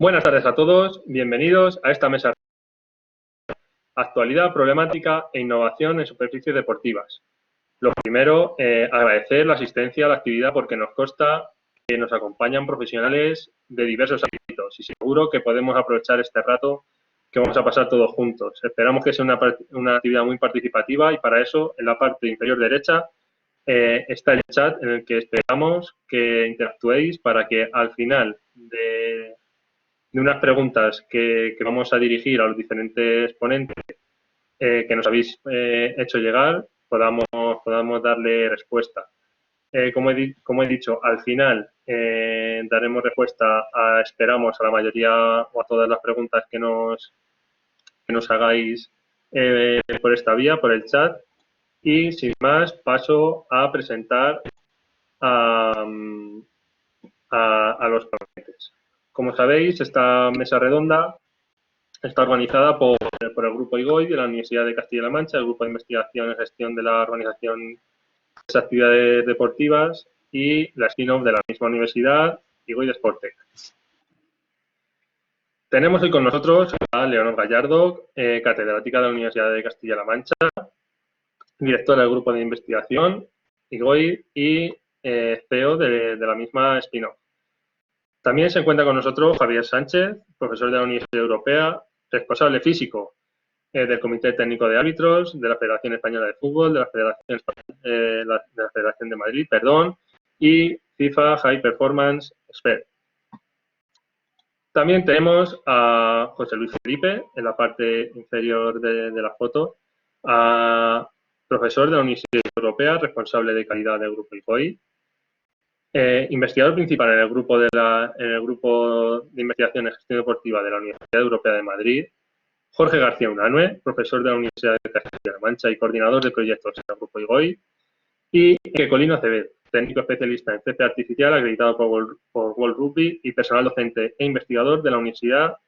Buenas tardes a todos, bienvenidos a esta mesa. Actualidad, problemática e innovación en superficies deportivas. Lo primero, agradecer la asistencia a la actividad porque nos consta que nos acompañan profesionales de diversos ámbitos y seguro que podemos aprovechar este rato que vamos a pasar todos juntos. Esperamos que sea una actividad muy participativa y para eso, en la parte inferior derecha, está el chat en el que esperamos que interactuéis para que al final de unas preguntas que vamos a dirigir a los diferentes ponentes que nos habéis hecho llegar, podamos darle respuesta. Como he dicho, al final daremos respuesta esperamos a la mayoría o a todas las preguntas que nos hagáis por esta vía, por el chat. Y sin más, paso a presentar a los ponentes. Como sabéis, esta mesa redonda está organizada por el Grupo IGOI de la Universidad de Castilla-La Mancha, el Grupo de Investigación y Gestión de la Organización de las Actividades Deportivas y la spin-off de la misma universidad, IGOI de Sportec. Tenemos hoy con nosotros a Leonor Gallardo, catedrática de la Universidad de Castilla-La Mancha, directora del Grupo de Investigación IGOI y CEO de la misma spin-off. También se encuentra con nosotros Javier Sánchez, profesor de la Universidad Europea, responsable físico del Comité Técnico de Árbitros, de la Federación Española de Fútbol, de la Federación de Madrid, y FIFA High Performance Expert. También tenemos a José Luis Felipe, en la parte inferior de la foto, profesor de la Universidad Europea, responsable de calidad del Grupo IGOI, investigador principal en el grupo de investigación en gestión deportiva de la Universidad Europea de Madrid, Jorge García Unanue, profesor de la Universidad de Castilla-La Mancha y coordinador de proyectos en el Grupo IGOI, y Colino Acevedo, técnico especialista en césped artificial acreditado por World Rugby y personal docente e investigador de la Universidad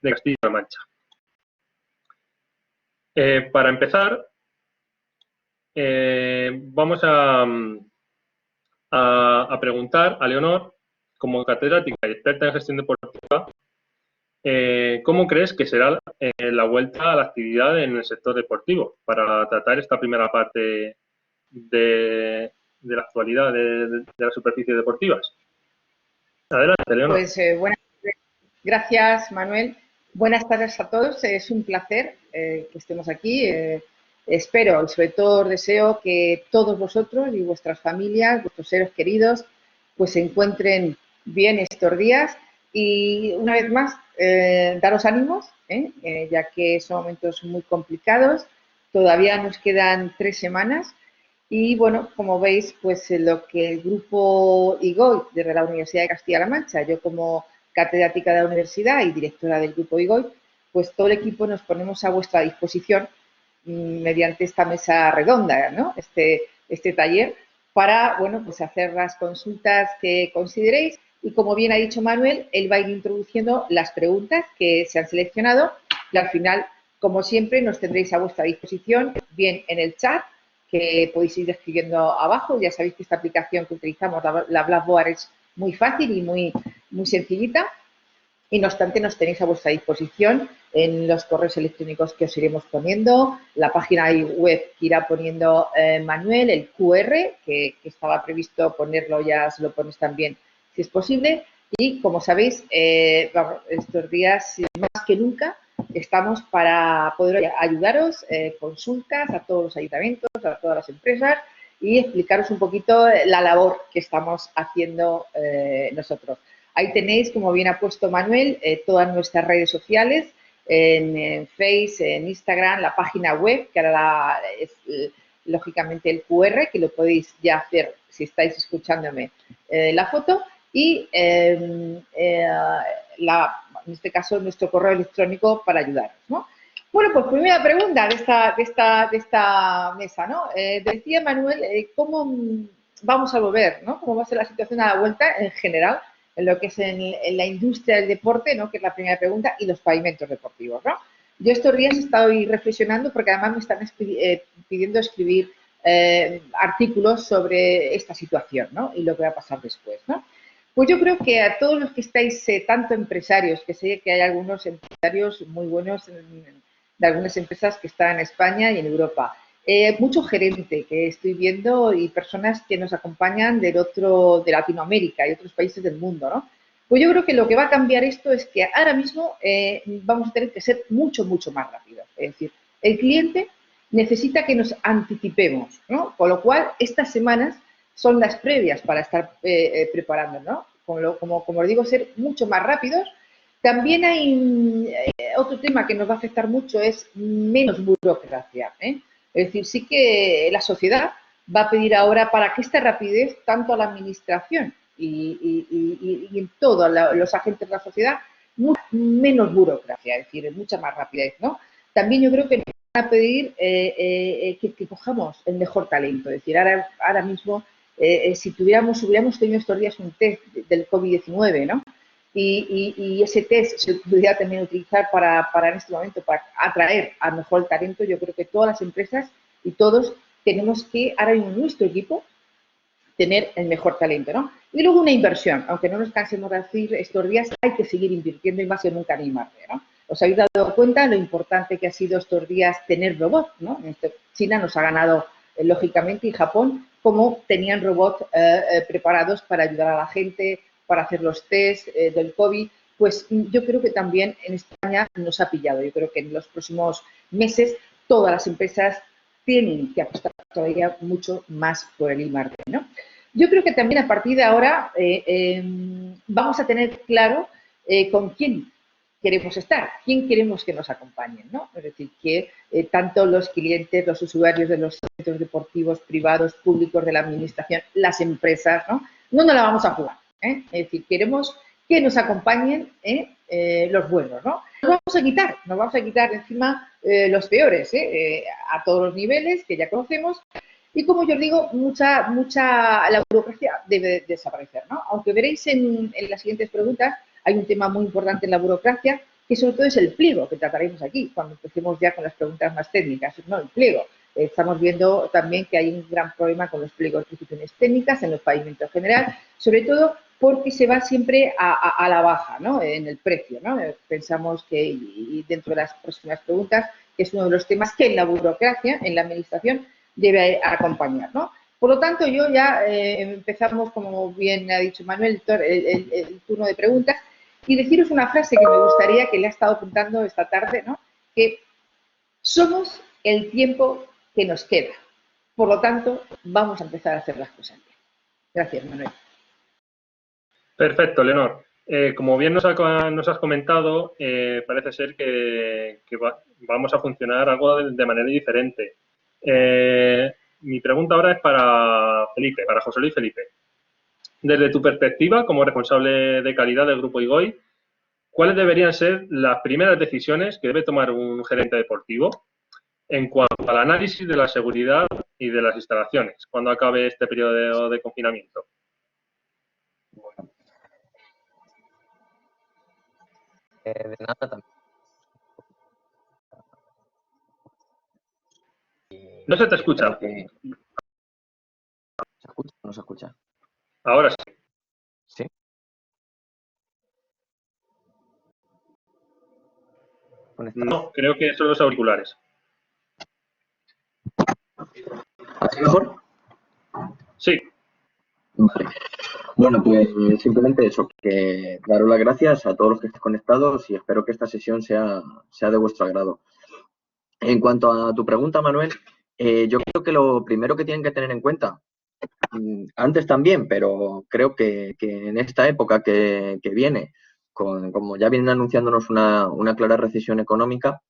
de Castilla-La Mancha. Para empezar, vamos a preguntar a Leonor, como catedrática y experta en gestión deportiva, ¿cómo crees que será la vuelta a la actividad en el sector deportivo para tratar esta primera parte de la actualidad de las superficies deportivas? Adelante, Leonor. Pues gracias, Manuel. Buenas tardes a todos. Es un placer que estemos aquí. Espero y sobre todo deseo que todos vosotros y vuestras familias, vuestros seres queridos, pues se encuentren bien estos días y una vez más daros ánimos, ya que son momentos muy complicados. Todavía nos quedan 3 semanas y bueno, como veis, pues lo que el grupo IGOI de la Universidad de Castilla-La Mancha, yo como catedrática de la universidad y directora del grupo IGOI, pues todo el equipo nos ponemos a vuestra disposición mediante esta mesa redonda, ¿no? Este taller, para, bueno, pues hacer las consultas que consideréis y, como bien ha dicho Manuel, él va a ir introduciendo las preguntas que se han seleccionado y al final, como siempre, nos tendréis a vuestra disposición, bien en el chat, que podéis ir escribiendo abajo. Ya sabéis que esta aplicación que utilizamos, la Blackboard, es muy fácil y muy sencillita. Y no obstante, nos tenéis a vuestra disposición en los correos electrónicos que os iremos poniendo, la página web que irá poniendo Manuel, el QR, que estaba previsto ponerlo, ya se lo pones también si es posible. Y como sabéis, estos días, más que nunca, estamos para poder ayudaros, consultas a todos los ayuntamientos, a todas las empresas y explicaros un poquito la labor que estamos haciendo nosotros. Ahí tenéis, como bien ha puesto Manuel, todas nuestras redes sociales, en Facebook, en Instagram, la página web, que ahora es lógicamente el QR, que lo podéis ya hacer si estáis escuchándome la foto, y en este caso nuestro correo electrónico para ayudaros, ¿no? Bueno, pues primera pregunta de esta mesa, ¿no? Decía Manuel, ¿cómo vamos a volver, ¿no? ¿Cómo va a ser la situación a la vuelta en general en lo que es en la industria del deporte, ¿no? Que es la primera pregunta, y los pavimentos deportivos, ¿no? Yo estos días he estado reflexionando porque además me están pidiendo escribir artículos sobre esta situación, ¿no? Y lo que va a pasar después, ¿no? Pues yo creo que a todos los que estáis, tanto empresarios, que sé que hay algunos empresarios muy buenos de algunas empresas que están en España y en Europa, mucho gerente que estoy viendo y personas que nos acompañan de Latinoamérica y otros países del mundo, ¿no? Pues yo creo que lo que va a cambiar esto es que ahora mismo vamos a tener que ser mucho, mucho más rápidos. Es decir, el cliente necesita que nos anticipemos, ¿no? Con lo cual, estas semanas son las previas para estar preparando, ¿no? Como os digo, ser mucho más rápidos. También hay otro tema que nos va a afectar mucho, es menos burocracia, ¿eh? Es decir, sí que la sociedad va a pedir ahora, para que esta rapidez, tanto a la administración y en todos los agentes de la sociedad, menos burocracia, es decir, mucha más rapidez, ¿no? También yo creo que nos van a pedir que cojamos el mejor talento, es decir, ahora mismo, si hubiéramos tenido estos días un test del COVID-19, ¿no? Y ese test se pudiera también utilizar para en este momento, para atraer al mejor talento, yo creo que todas las empresas y todos tenemos que, ahora mismo en nuestro equipo, tener el mejor talento, ¿no? Y luego una inversión, aunque no nos cansemos de decir estos días, hay que seguir invirtiendo y más que nunca animarse, ¿no? ¿Os habéis dado cuenta lo importante que ha sido estos días tener robots, ¿no? China nos ha ganado, lógicamente, y Japón, como tenían robots preparados para ayudar a la gente, para hacer los test del COVID, pues yo creo que también en España nos ha pillado. Yo creo que en los próximos meses todas las empresas tienen que apostar todavía mucho más por el I+D, ¿no? Yo creo que también a partir de ahora vamos a tener claro con quién queremos estar, quién queremos que nos acompañen, ¿no? Es decir, que tanto los clientes, los usuarios de los centros deportivos, privados, públicos, de la administración, las empresas, ¿no? No nos la vamos a jugar, ¿eh? Es decir, queremos que nos acompañen los buenos, ¿no? Nos vamos a quitar encima los peores, a todos los niveles que ya conocemos. Y como yo os digo, la burocracia debe desaparecer, ¿no? Aunque veréis en las siguientes preguntas, hay un tema muy importante en la burocracia, que sobre todo es el pliego, que trataremos aquí, cuando empecemos ya con las preguntas más técnicas, ¿no? El pliego. Estamos viendo también que hay un gran problema con los pliegos de instituciones técnicas en los pavimentos en general, sobre todo porque se va siempre a la baja, ¿no? En el precio, ¿no? Pensamos que, y dentro de las próximas preguntas, que es uno de los temas que en la burocracia, en la administración, debe acompañar, ¿no? Por lo tanto, yo ya empezamos, como bien ha dicho Manuel, el turno de preguntas, y deciros una frase que me gustaría, que le ha estado apuntando esta tarde, ¿no? Que somos el tiempo que nos queda. Por lo tanto, vamos a empezar a hacer las cosas bien. Gracias, Manuel. Perfecto, Leonor. Como bien nos has comentado, parece ser que vamos a funcionar algo de manera diferente. Mi pregunta ahora es para Felipe, para José Luis Felipe. Desde tu perspectiva, como responsable de calidad del Grupo IGOI, ¿cuáles deberían ser las primeras decisiones que debe tomar un gerente deportivo en cuanto al análisis de la seguridad y de las instalaciones cuando acabe este periodo de confinamiento? Bueno, de nada también. No se te escucha. ¿Se escucha o no se escucha? Ahora sí. ¿Sí? No, creo que son los auriculares. ¿Así mejor? Sí. Vale. Bueno, pues simplemente eso, que daros las gracias a todos los que estéis conectados y espero que esta sesión sea de vuestro agrado. En cuanto a tu pregunta, Manuel, yo creo que lo primero que tienen que tener en cuenta, antes también, pero creo que en esta época que viene, como ya vienen anunciándonos una clara recesión económica,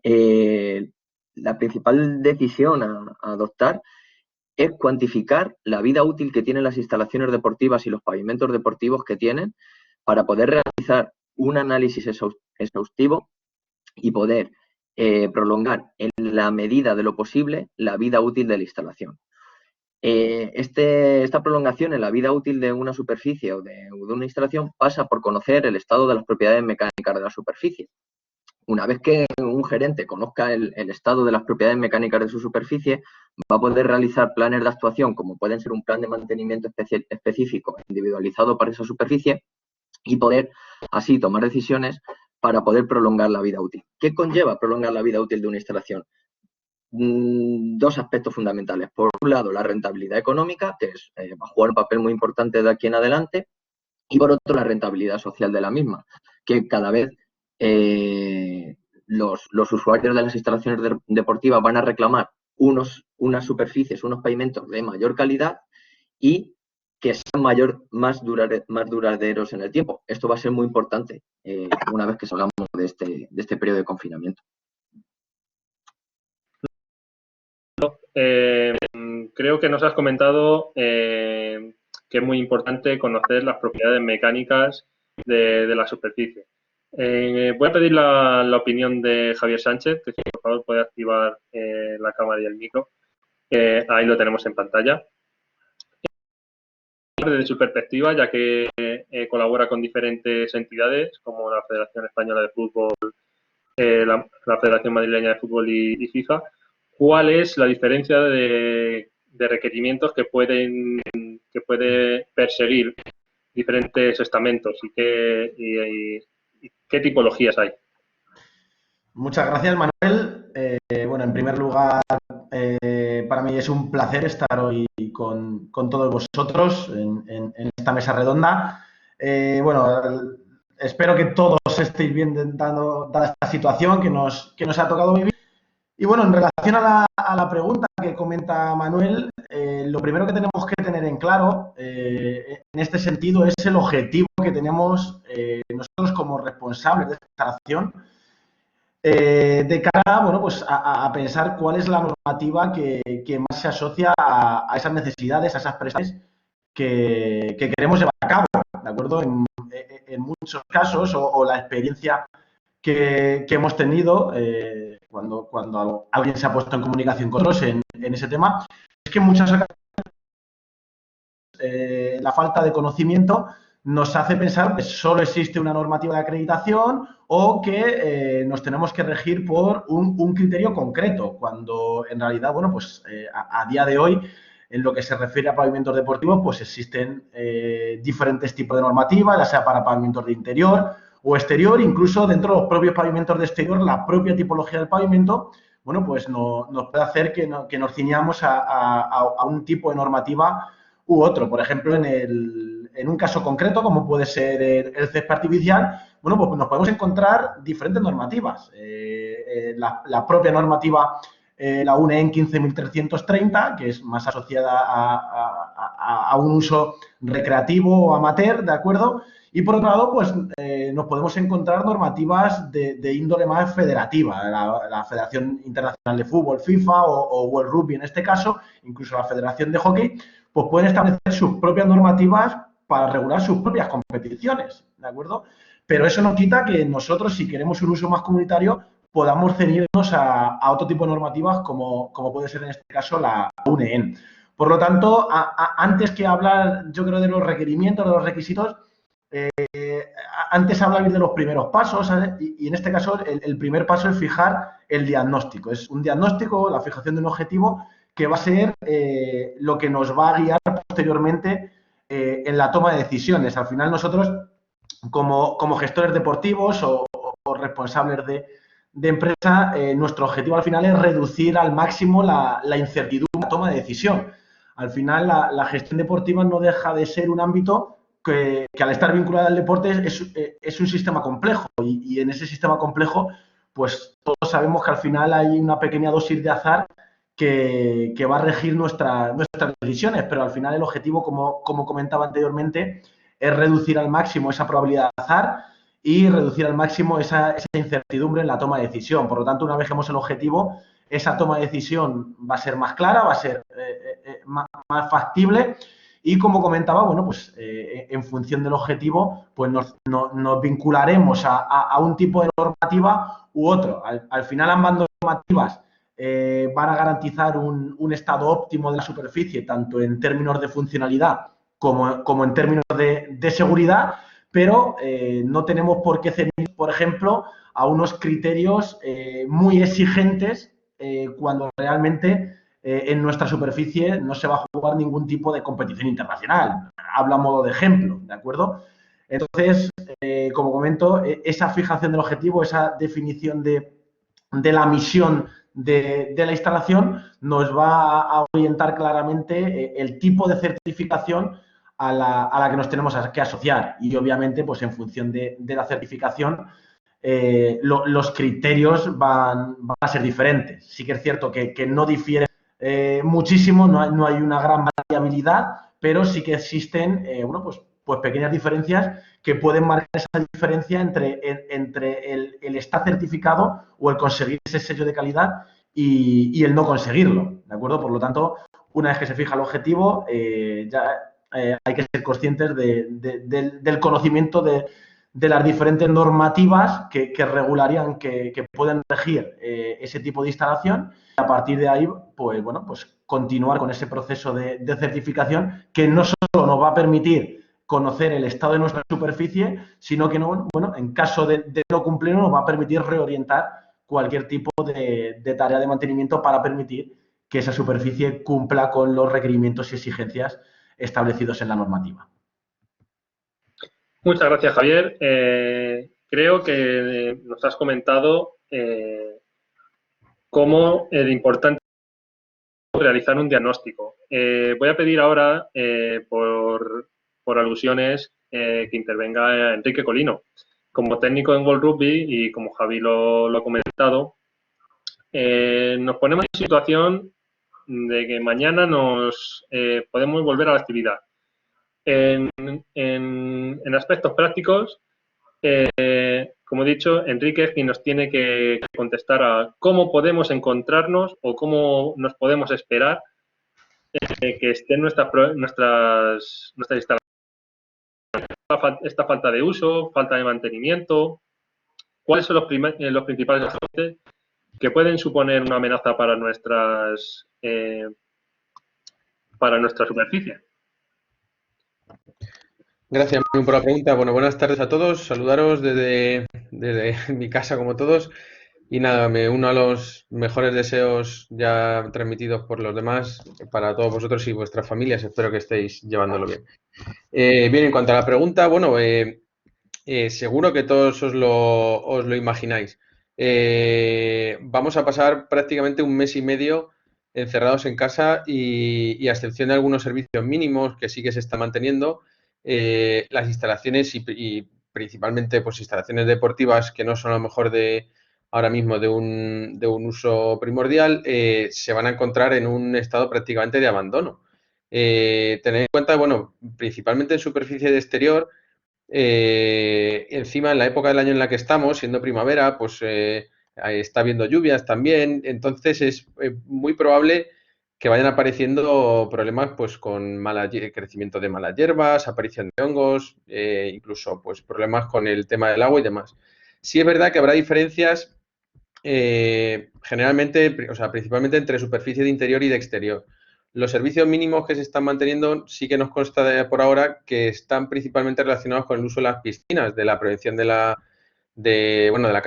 la principal decisión a adoptar es cuantificar la vida útil que tienen las instalaciones deportivas y los pavimentos deportivos que tienen para poder realizar un análisis exhaustivo y poder prolongar en la medida de lo posible la vida útil de la instalación. Esta prolongación en la vida útil de una superficie o de una instalación pasa por conocer el estado de las propiedades mecánicas de la superficie. Una vez que un gerente conozca el estado de las propiedades mecánicas de su superficie, va a poder realizar planes de actuación, como pueden ser un plan de mantenimiento específico, individualizado para esa superficie, y poder así tomar decisiones para poder prolongar la vida útil. ¿Qué conlleva prolongar la vida útil de una instalación? Dos aspectos fundamentales. Por un lado, la rentabilidad económica, que va a jugar un papel muy importante de aquí en adelante, y por otro, la rentabilidad social de la misma, que cada vez los usuarios de las instalaciones deportivas van a reclamar unas superficies, unos pavimentos de mayor calidad y que sean más duraderos en el tiempo. Esto va a ser muy importante una vez que salgamos de este periodo de confinamiento. Creo que nos has comentado que es muy importante conocer las propiedades mecánicas de la superficie. Voy a pedir la opinión de Javier Sánchez, que si por favor puede activar la cámara y el micro. Ahí lo tenemos en pantalla. Desde su perspectiva, ya que colabora con diferentes entidades como la Federación Española de Fútbol, la Federación Madrileña de Fútbol y FIFA, ¿cuál es la diferencia de requerimientos que puede perseguir diferentes estamentos y qué tipologías hay? Muchas gracias, Manuel. Bueno, en primer lugar, para mí es un placer estar hoy con todos vosotros en esta mesa redonda. Bueno, espero que todos estéis bien dada esta situación que nos ha tocado vivir. Y bueno, en relación a la pregunta que comenta Manuel, lo primero que tenemos que tener en claro en este sentido es el objetivo que tenemos nosotros como responsables de esta instalación de cara, bueno, pues a pensar cuál es la normativa que más se asocia a esas necesidades, a esas prestaciones que queremos llevar a cabo, ¿de acuerdo? En muchos casos, o la experiencia que hemos tenido cuando alguien se ha puesto en comunicación con nosotros en ese tema, es que en muchas ocasiones la falta de conocimiento nos hace pensar que solo existe una normativa de acreditación o que nos tenemos que regir por un criterio concreto, cuando en realidad, bueno, pues a día de hoy, en lo que se refiere a pavimentos deportivos, pues existen diferentes tipos de normativas, ya sea para pavimentos de interior o exterior, incluso dentro de los propios pavimentos de exterior, la propia tipología del pavimento, bueno, pues nos puede hacer que nos ciñamos a un tipo de normativa u otro. Por ejemplo, en un caso concreto, como puede ser el césped artificial, bueno, pues nos podemos encontrar diferentes normativas. La propia normativa, la UNEN 15.330, que es más asociada a un uso recreativo o amateur, ¿de acuerdo? Y por otro lado, pues nos podemos encontrar normativas de índole más federativa, la Federación Internacional de Fútbol, FIFA, o World Rugby en este caso, incluso la Federación de Hockey, pues pueden establecer sus propias normativas para regular sus propias competiciones, ¿de acuerdo? Pero eso no quita que nosotros, si queremos un uso más comunitario, podamos ceñirnos a otro tipo de normativas como puede ser en este caso la UNEN. Por lo tanto, antes que hablar, yo creo, de los requerimientos, de los requisitos, antes hablaba de los primeros pasos, ¿sabes? Y en este caso el primer paso es fijar el diagnóstico. Es un diagnóstico, la fijación de un objetivo que va a ser lo que nos va a guiar posteriormente en la toma de decisiones. Al final nosotros, como gestores deportivos o responsables de empresa, nuestro objetivo al final es reducir al máximo la incertidumbre en la toma de decisión. Al final la gestión deportiva no deja de ser un ámbito que al estar vinculada al deporte es un sistema complejo y en ese sistema complejo pues todos sabemos que al final hay una pequeña dosis de azar que va a regir nuestras decisiones, pero al final el objetivo, como comentaba anteriormente, es reducir al máximo esa probabilidad de azar y reducir al máximo esa incertidumbre en la toma de decisión. Por lo tanto, una vez que hemos el objetivo, esa toma de decisión va a ser más clara, va a ser más factible. Y como comentaba, bueno, pues en función del objetivo, pues nos vincularemos a un tipo de normativa u otro. Al final, ambas normativas van a garantizar un estado óptimo de la superficie, tanto en términos de funcionalidad como en términos de seguridad, pero no tenemos por qué ceñir, por ejemplo, a unos criterios muy exigentes cuando realmente en nuestra superficie no se va a jugar ningún tipo de competición internacional. Hablo a modo de ejemplo, ¿de acuerdo? Entonces, como comento, esa fijación del objetivo, esa definición de la misión de la instalación nos va a orientar claramente el tipo de certificación a la que nos tenemos que asociar. Y obviamente, pues en función de la certificación, los criterios van a ser diferentes. Sí que es cierto que no difieren muchísimo, no hay una gran variabilidad, pero sí que existen, bueno, pues pequeñas diferencias que pueden marcar esa diferencia entre el estar certificado o el conseguir ese sello de calidad y el no conseguirlo, ¿de acuerdo? Por lo tanto, una vez que se fija el objetivo, hay que ser conscientes del conocimiento de las diferentes normativas que regularían, que pueden regir ese tipo de instalación. Y a partir de ahí, pues bueno, pues continuar con ese proceso de certificación que no solo nos va a permitir conocer el estado de nuestra superficie, sino que no, bueno, en caso de no cumplirlo, nos va a permitir reorientar cualquier tipo de tarea de mantenimiento para permitir que esa superficie cumpla con los requerimientos y exigencias establecidos en la normativa. Muchas gracias, Javier. Creo que nos has comentado cómo es importante realizar un diagnóstico. Voy a pedir ahora, por alusiones, que intervenga Enrique Colino. Como técnico en World Rugby y como Javi lo ha comentado, nos ponemos en situación de que mañana nos podemos volver a la actividad. En aspectos prácticos, como he dicho, Enrique es quien nos tiene que contestar a cómo podemos encontrarnos o cómo nos podemos esperar que estén nuestras instalaciones. Esta falta de uso, falta de mantenimiento, ¿cuáles son los principales agentes que pueden suponer una amenaza para nuestra superficie? Gracias, Manu, por la pregunta. Bueno, buenas tardes a todos. Saludaros desde mi casa, como todos. Y nada, me uno a los mejores deseos ya transmitidos por los demás para todos vosotros y vuestras familias. Espero que estéis llevándolo bien. Bien, en cuanto a la pregunta, bueno, seguro que todos os lo imagináis. Vamos a pasar prácticamente un mes y medio encerrados en casa y a excepción de algunos servicios mínimos que sí que se están manteniendo, las instalaciones y principalmente pues instalaciones deportivas que no son a lo mejor ahora mismo de un uso primordial, se van a encontrar en un estado prácticamente de abandono. Tened en cuenta, bueno, principalmente en superficie de exterior, encima en la época del año en la que estamos, siendo primavera, pues está habiendo lluvias también, entonces es muy probable que vayan apareciendo problemas pues con crecimiento de malas hierbas, aparición de hongos, incluso pues problemas con el tema del agua y demás. Sí es verdad que habrá diferencias generalmente, o sea, principalmente entre superficie de interior y de exterior. Los servicios mínimos que se están manteniendo sí que nos consta por ahora que están principalmente relacionados con el uso de las piscinas, de la prevención de la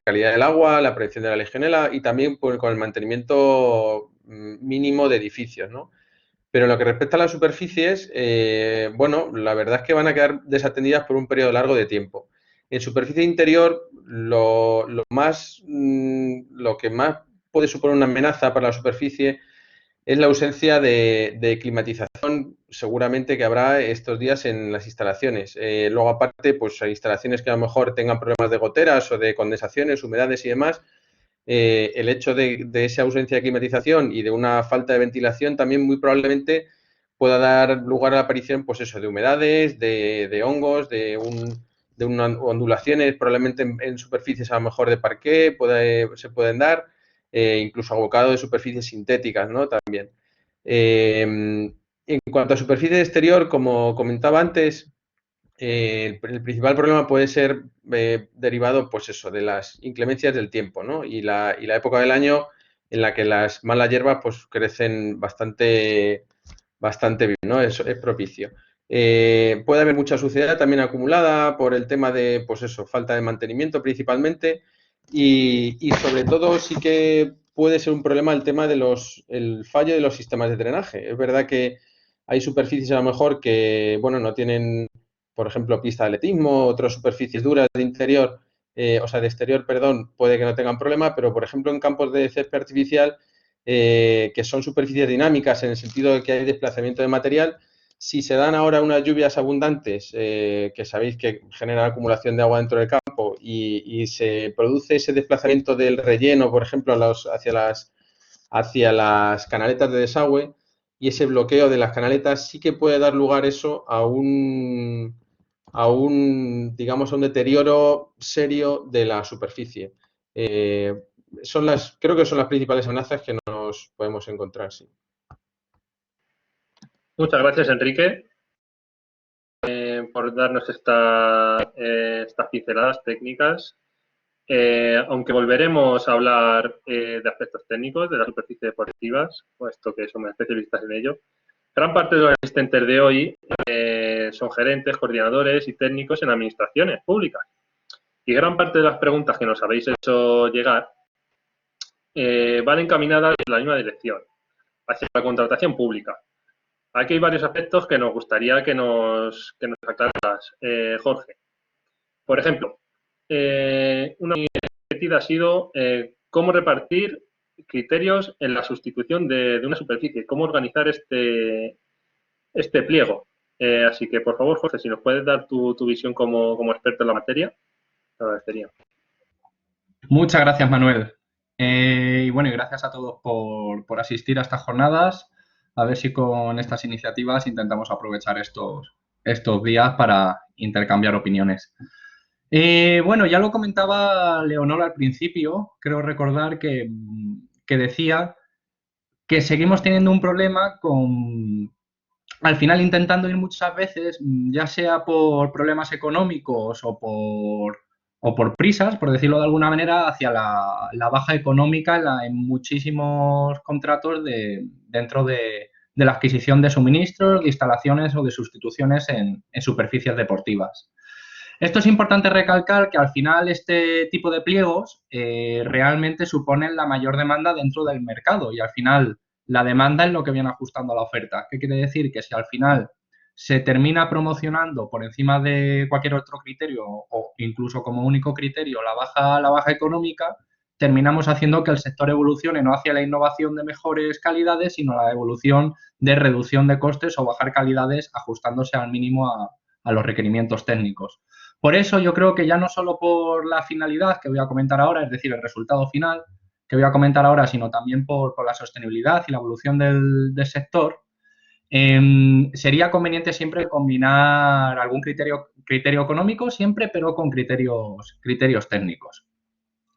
calidad del agua, la prevención de la legionela y también pues, con el mantenimiento mínimo de edificios, ¿no? Pero en lo que respecta a las superficies, bueno, la verdad es que van a quedar desatendidas por un periodo largo de tiempo. En superficie interior, lo que más puede suponer una amenaza para la superficie es la ausencia de climatización, seguramente que habrá estos días en las instalaciones. Luego, aparte, pues hay instalaciones que a lo mejor tengan problemas de goteras o de condensaciones, humedades y demás. El hecho de esa ausencia de climatización y de una falta de ventilación también muy probablemente pueda dar lugar a la aparición, pues eso, de humedades, de hongos, de ondulaciones, probablemente en superficies a lo mejor de parqué se pueden dar. Incluso abocado de superficies sintéticas, ¿no? También. En cuanto a superficie exterior, como comentaba antes, el principal problema puede ser derivado, pues eso, de las inclemencias del tiempo, ¿no? Y la época del año en la que las malas hierbas, pues crecen bastante bien, ¿no? Es propicio. Puede haber mucha suciedad también acumulada por el tema de, pues eso, falta de mantenimiento principalmente. Y sobre todo sí que puede ser un problema el tema de el fallo de los sistemas de drenaje. Es verdad que hay superficies a lo mejor que, bueno, no tienen, por ejemplo, pista de atletismo, otras superficies duras de interior, o sea, de exterior, perdón, puede que no tengan problema, pero por ejemplo en campos de césped artificial, que son superficies dinámicas en el sentido de que hay desplazamiento de material, si se dan ahora unas lluvias abundantes, que sabéis que generan acumulación de agua dentro del campo y se produce ese desplazamiento del relleno, por ejemplo, hacia las canaletas de desagüe y ese bloqueo de las canaletas, sí que puede dar lugar eso digamos, a un deterioro serio de la superficie. Creo que son las principales amenazas que nos podemos encontrar, sí. Muchas gracias, Enrique, por darnos estas pinceladas técnicas. Aunque volveremos a hablar de aspectos técnicos de las superficies deportivas, puesto que somos especialistas en ello, gran parte de los asistentes de hoy son gerentes, coordinadores y técnicos en administraciones públicas. Y gran parte de las preguntas que nos habéis hecho llegar van encaminadas en la misma dirección, hacia la contratación pública. Aquí hay varios aspectos que nos gustaría que nos aclararas, Jorge. Por ejemplo, una ha sido cómo repartir criterios en la sustitución de una superficie, cómo organizar este pliego. Así que, por favor, Jorge, si nos puedes dar tu visión como experto en la materia, te agradecería. Muchas gracias, Manuel. Y bueno, y gracias a todos por asistir a estas jornadas. A ver si con estas iniciativas intentamos aprovechar estos días para intercambiar opiniones. Bueno, ya lo comentaba Leonor al principio, creo recordar que decía que seguimos teniendo un problema al final intentando ir muchas veces, ya sea por problemas económicos o por prisas, por decirlo de alguna manera, hacia la baja económica en muchísimos contratos dentro de la adquisición de suministros, de instalaciones o de sustituciones en superficies deportivas. Esto es importante recalcar que al final este tipo de pliegos realmente suponen la mayor demanda dentro del mercado y al final la demanda es lo que viene ajustando a la oferta. ¿Qué quiere decir? Que si al final se termina promocionando por encima de cualquier otro criterio o incluso como único criterio la baja económica, terminamos haciendo que el sector evolucione no hacia la innovación de mejores calidades, sino la evolución de reducción de costes o bajar calidades ajustándose al mínimo a los requerimientos técnicos. Por eso yo creo que ya no solo por la finalidad que voy a comentar ahora, es decir, el resultado final que voy a comentar ahora, sino también por la sostenibilidad y la evolución del sector, sería conveniente siempre combinar algún criterio económico, siempre, pero con criterios técnicos.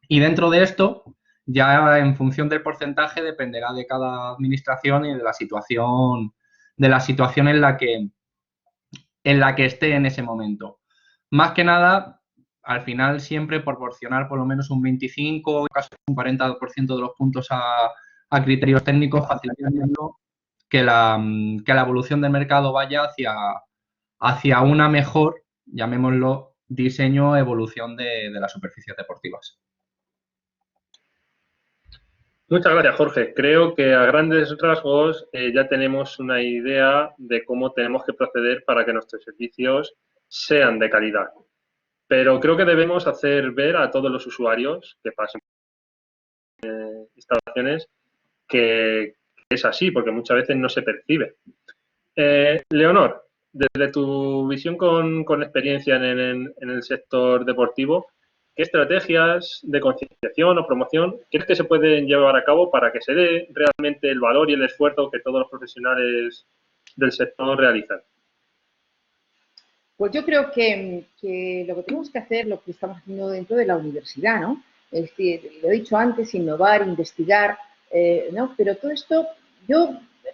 Y dentro de esto, ya en función del porcentaje, dependerá de cada administración y de la situación en la que esté en ese momento. Más que nada, al final siempre proporcionar por lo menos un 25 o casi un 40% de los puntos a criterios técnicos, facilitando que la evolución del mercado vaya hacia una mejor, llamémoslo, diseño, evolución de las superficies deportivas. Muchas gracias, Jorge. Creo que a grandes rasgos ya tenemos una idea de cómo tenemos que proceder para que nuestros servicios sean de calidad. Pero creo que debemos hacer ver a todos los usuarios que pasen por instalaciones que es así, porque muchas veces no se percibe. Leonor, desde tu visión con experiencia en el sector deportivo, ¿qué estrategias de concienciación o promoción crees que se pueden llevar a cabo para que se dé realmente el valor y el esfuerzo que todos los profesionales del sector realizan? Pues yo creo que lo que tenemos que hacer, lo que estamos haciendo dentro de la universidad, ¿no? Es decir, lo he dicho antes, innovar, investigar, ¿no? Pero todo esto, yo,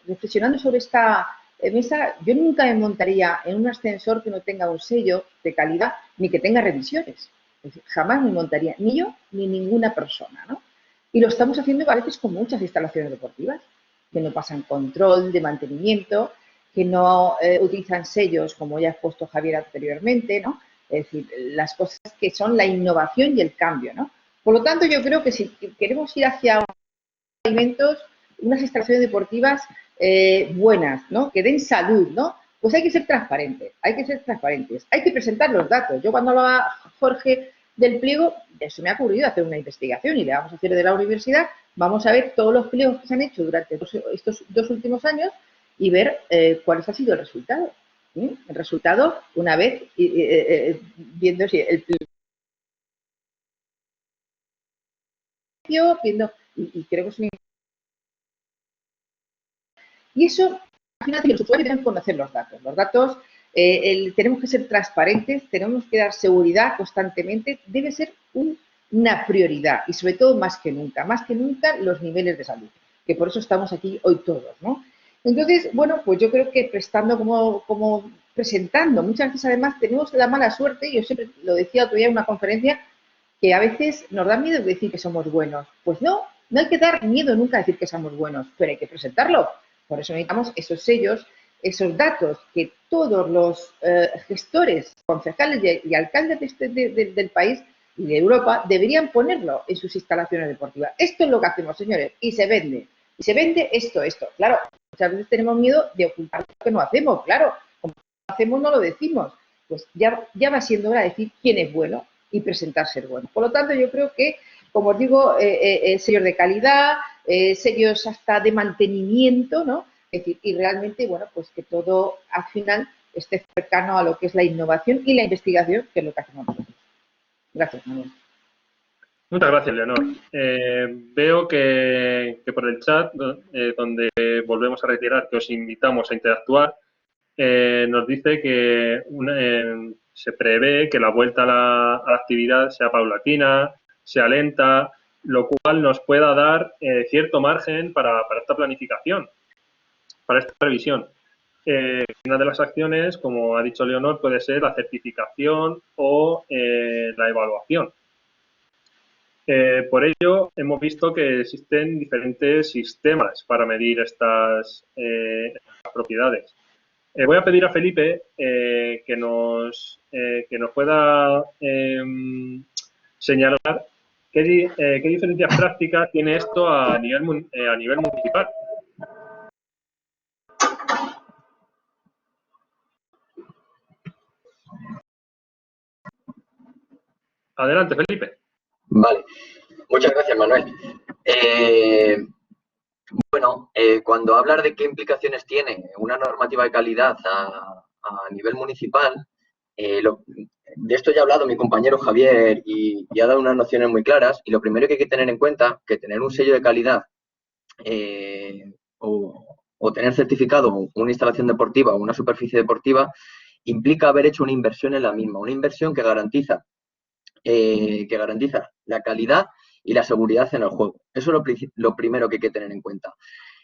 reflexionando sobre esta mesa, yo nunca me montaría en un ascensor que no tenga un sello de calidad ni que tenga revisiones. Es decir, jamás me montaría, ni yo ni ninguna persona, ¿no? Y lo estamos haciendo a veces con muchas instalaciones deportivas, que no pasan control de mantenimiento, que no utilizan sellos, como ya ha expuesto Javier anteriormente, ¿no? Es decir, las cosas que son la innovación y el cambio, ¿no? Por lo tanto, yo creo que si queremos ir hacia alimentos, unas instalaciones deportivas buenas, ¿no? Que den salud, ¿no? Pues hay que ser transparentes, hay que ser transparentes, hay que presentar los datos. Yo cuando hablaba Jorge del pliego, eso me ha ocurrido hacer una investigación y le vamos a hacer de la universidad, vamos a ver todos los pliegos que se han hecho durante estos 2 últimos años y ver cuál ha sido el resultado. ¿Sí? El resultado, una vez viendo si el pliego, viendo, y creo que es un... Y eso, al final, los usuarios deben conocer los datos. Los datos, tenemos que ser transparentes, tenemos que dar seguridad constantemente, debe ser una prioridad y sobre todo más que nunca los niveles de salud, que por eso estamos aquí hoy todos, ¿no? Entonces, bueno, pues yo creo que prestando como presentando, muchas veces además tenemos la mala suerte, yo siempre lo decía otro día en una conferencia, que a veces nos da miedo decir que somos buenos. Pues no hay que dar miedo nunca a decir que somos buenos, pero hay que presentarlo. Por eso necesitamos esos sellos, esos datos que todos los gestores, concejales y alcaldes del país y de Europa deberían ponerlo en sus instalaciones deportivas. Esto es lo que hacemos, señores, y se vende. Y se vende esto. Claro, muchas veces tenemos miedo de ocultar lo que no hacemos, claro. Como no hacemos, no lo decimos. Pues ya va siendo hora de decir quién es bueno y presentar ser bueno. Por lo tanto, yo creo que, como os digo, sellos de calidad, sellos hasta de mantenimiento, ¿no? Es decir, y realmente, bueno, pues que todo al final esté cercano a lo que es la innovación y la investigación, que es lo que hacemos nosotros. Gracias, Manuel. Muchas gracias, Leonor. Veo que por el chat, donde volvemos a reiterar que os invitamos a interactuar, nos dice que se prevé que la vuelta a la actividad sea paulatina, sea lenta, lo cual nos pueda dar cierto margen para esta planificación, para esta previsión. Una de las acciones, como ha dicho Leonor, puede ser la certificación o la evaluación. Por ello, hemos visto que existen diferentes sistemas para medir estas propiedades. Voy a pedir a Felipe que nos pueda señalar qué diferencias prácticas tiene esto a nivel municipal. Adelante, Felipe. Vale, muchas gracias, Manuel. Cuando hablar de qué implicaciones tiene una normativa de calidad a nivel municipal, de esto ya ha hablado mi compañero Javier y ha dado unas nociones muy claras. Y lo primero que hay que tener en cuenta es que tener un sello de calidad o tener certificado una instalación deportiva o una superficie deportiva implica haber hecho una inversión en la misma, una inversión que garantiza la calidad y la seguridad en el juego. Eso es lo primero que hay que tener en cuenta.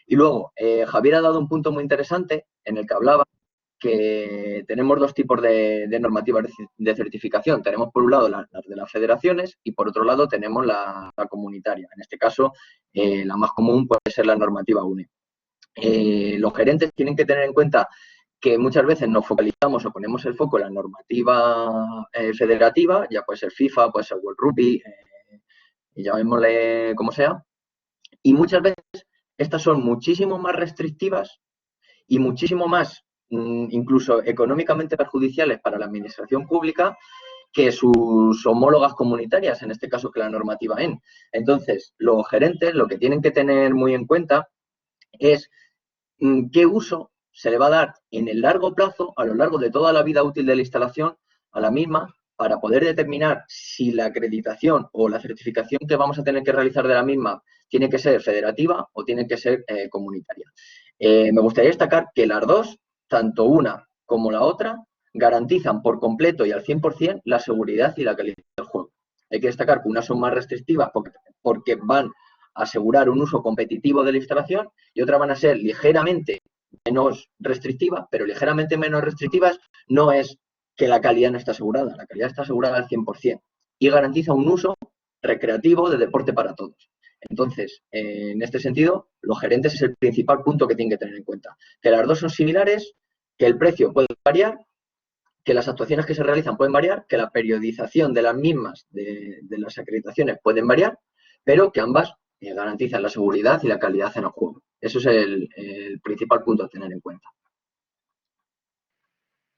Y luego, Javier ha dado un punto muy interesante en el que hablaba que tenemos 2 tipos de normativas de certificación. Tenemos, por un lado, las de las federaciones y, por otro lado, tenemos la comunitaria. En este caso, la más común puede ser la normativa UNE. Los gerentes tienen que tener en cuenta que muchas veces nos focalizamos o ponemos el foco en la normativa federativa, ya puede ser FIFA, puede ser World Rugby, llamémosle como sea, y muchas veces estas son muchísimo más restrictivas y muchísimo más, incluso económicamente perjudiciales para la administración pública que sus homólogas comunitarias, en este caso que la normativa EN. Entonces, los gerentes lo que tienen que tener muy en cuenta es qué uso se le va a dar en el largo plazo, a lo largo de toda la vida útil de la instalación, a la misma, para poder determinar si la acreditación o la certificación que vamos a tener que realizar de la misma tiene que ser federativa o tiene que ser comunitaria. Me gustaría destacar que las dos, tanto una como la otra, garantizan por completo y al 100% la seguridad y la calidad del juego. Hay que destacar que unas son más restrictivas porque van a asegurar un uso competitivo de la instalación y otras van a ser ligeramente menos restrictivas, pero ligeramente menos restrictivas no es que la calidad no está asegurada, la calidad está asegurada al 100% y garantiza un uso recreativo de deporte para todos. Entonces, en este sentido, los gerentes es el principal punto que tienen que tener en cuenta. Que las dos son similares, que el precio puede variar, que las actuaciones que se realizan pueden variar, que la periodización de las mismas, de las acreditaciones, pueden variar, pero que ambas garantizan la seguridad y la calidad en el juego. Eso es el principal punto a tener en cuenta.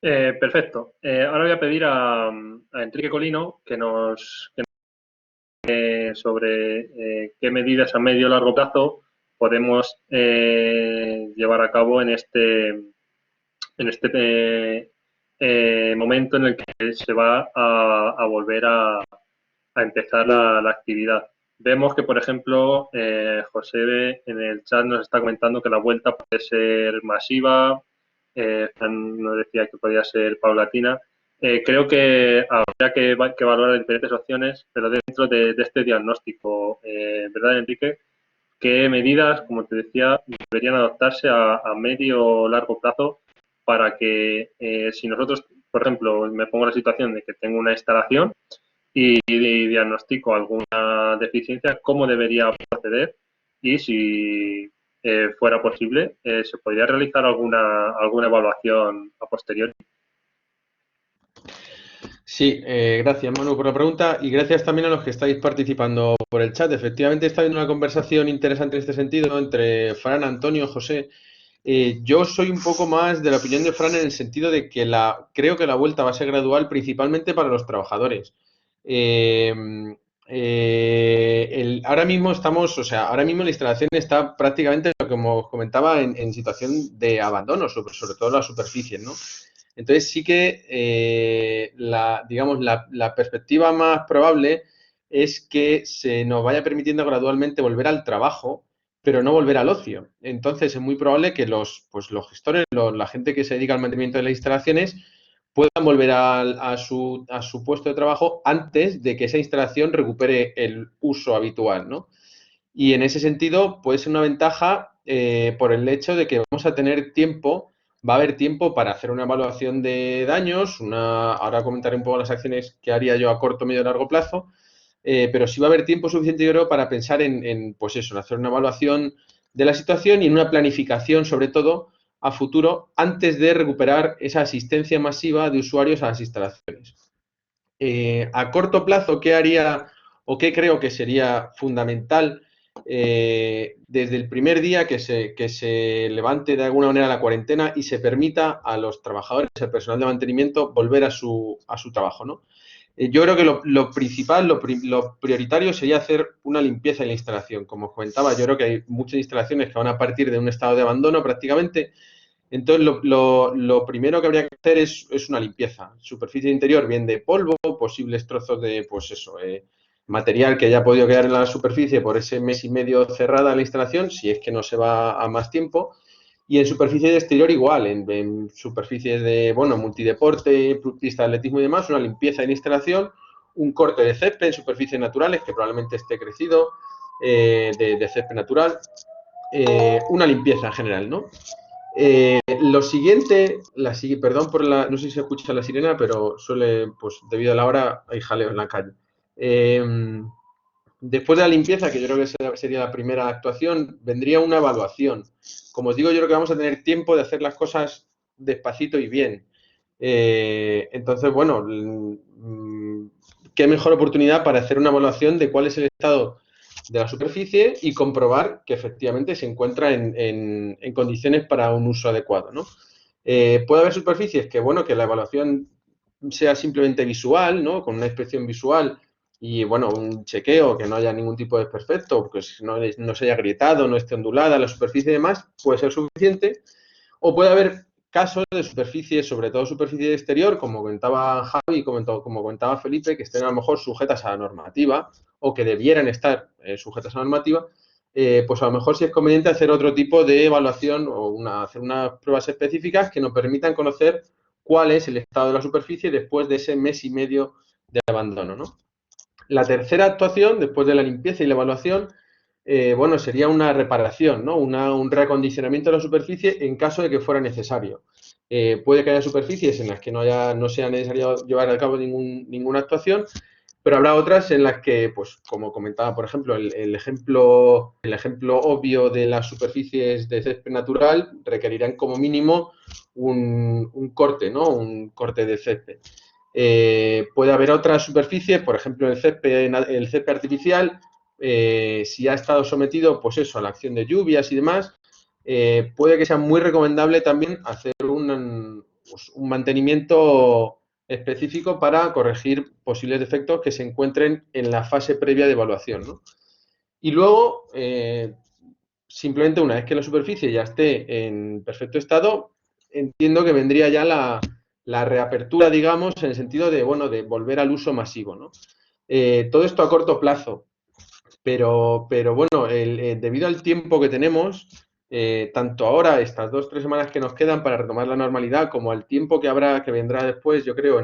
Perfecto. Ahora voy a pedir a Enrique Colino que nos sobre qué medidas a medio y largo plazo podemos llevar a cabo en este momento en el que se va a volver a empezar la actividad. Vemos que, por ejemplo, José en el chat nos está comentando que la vuelta puede ser masiva, Fran nos decía que podía ser paulatina. Creo que habría que valorar diferentes opciones, pero dentro de este diagnóstico, ¿verdad, Enrique? ¿Qué medidas, como te decía, deberían adoptarse a medio o largo plazo para que si nosotros, por ejemplo, me pongo en la situación de que tengo una instalación y diagnostico alguna deficiencia, cómo debería proceder y si fuera posible, se podría realizar alguna evaluación a posteriori? Sí, gracias Manu por la pregunta y gracias también a los que estáis participando por el chat. Efectivamente está habiendo una conversación interesante en este sentido entre Fran, Antonio, José. Yo soy un poco más de la opinión de Fran en el sentido de que creo que la vuelta va a ser gradual principalmente para los trabajadores. Ahora mismo ahora mismo la instalación está prácticamente, como os comentaba, en situación de abandono, sobre todo las superficies, ¿no? Entonces sí que, digamos, la perspectiva más probable es que se nos vaya permitiendo gradualmente volver al trabajo, pero no volver al ocio. Entonces es muy probable que los gestores, la gente que se dedica al mantenimiento de las instalaciones, puedan volver a su puesto de trabajo antes de que esa instalación recupere el uso habitual, ¿no? Y en ese sentido puede ser una ventaja por el hecho de que vamos a tener tiempo, va a haber tiempo para hacer una evaluación de daños, ahora comentaré un poco las acciones que haría yo a corto, medio y largo plazo, pero sí va a haber tiempo suficiente, yo creo, para pensar pues eso, en hacer una evaluación de la situación y en una planificación, sobre todo, a futuro, antes de recuperar esa asistencia masiva de usuarios a las instalaciones. A corto plazo, ¿qué haría o qué creo que sería fundamental desde el primer día que se levante de alguna manera la cuarentena y se permita a los trabajadores, al personal de mantenimiento, volver a su trabajo, ¿no? Yo creo que lo principal, lo prioritario sería hacer una limpieza en la instalación. Como os comentaba, yo creo que hay muchas instalaciones que van a partir de un estado de abandono prácticamente. Entonces, lo primero que habría que hacer es una limpieza. Superficie interior, bien de polvo, posibles trozos de, pues eso, material que haya podido quedar en la superficie por ese mes y medio cerrada la instalación, si es que no se va a más tiempo. Y en superficie de exterior igual, en superficies de, bueno, multideporte, pista de atletismo y demás, una limpieza en instalación, un corte de césped en superficies naturales que probablemente esté crecido, de césped natural, una limpieza en general, ¿no? Lo siguiente, perdón por no sé si se escucha la sirena, pero suele, pues debido a la hora, hay jaleo en la calle. Después de la limpieza, que yo creo que sería la primera actuación, vendría una evaluación. Como os digo, yo creo que vamos a tener tiempo de hacer las cosas despacito y bien. Entonces, bueno, qué mejor oportunidad para hacer una evaluación de cuál es el estado de la superficie y comprobar que efectivamente se encuentra en condiciones para un uso adecuado, ¿no? Puede haber superficies que, bueno, que la evaluación sea simplemente visual, ¿no? Con una inspección visual y, bueno, un chequeo, que no haya ningún tipo de desperfecto, que no se haya agrietado, no esté ondulada la superficie y demás, puede ser suficiente. O puede haber casos de superficies, sobre todo superficie de exterior, como comentaba Javi, como comentaba Felipe, que estén a lo mejor sujetas a la normativa o que debieran estar sujetas a la normativa, pues a lo mejor sí es conveniente hacer otro tipo de evaluación o hacer unas pruebas específicas que nos permitan conocer cuál es el estado de la superficie después de ese mes y medio de abandono, ¿no? La tercera actuación, después de la limpieza y la evaluación, bueno, sería una reparación, ¿no? Un reacondicionamiento de la superficie en caso de que fuera necesario. Puede que haya superficies en las que no sea necesario llevar a cabo ninguna actuación, pero habrá otras en las que, pues como comentaba, por ejemplo, el ejemplo obvio de las superficies de césped natural requerirán como mínimo un corte, ¿no? Un corte de césped. Puede haber otras superficies, por ejemplo, el césped artificial, si ha estado sometido, pues eso, a la acción de lluvias y demás, puede que sea muy recomendable también hacer un mantenimiento específico para corregir posibles defectos que se encuentren en la fase previa de evaluación, ¿no? Y luego, simplemente una vez que la superficie ya esté en perfecto estado, entiendo que vendría ya la reapertura, digamos, en el sentido de, bueno, de volver al uso masivo, ¿no? Todo esto a corto plazo, pero bueno, debido al tiempo que tenemos, tanto ahora, estas 2 o 3 semanas que nos quedan para retomar la normalidad, como al tiempo que vendrá después, yo creo,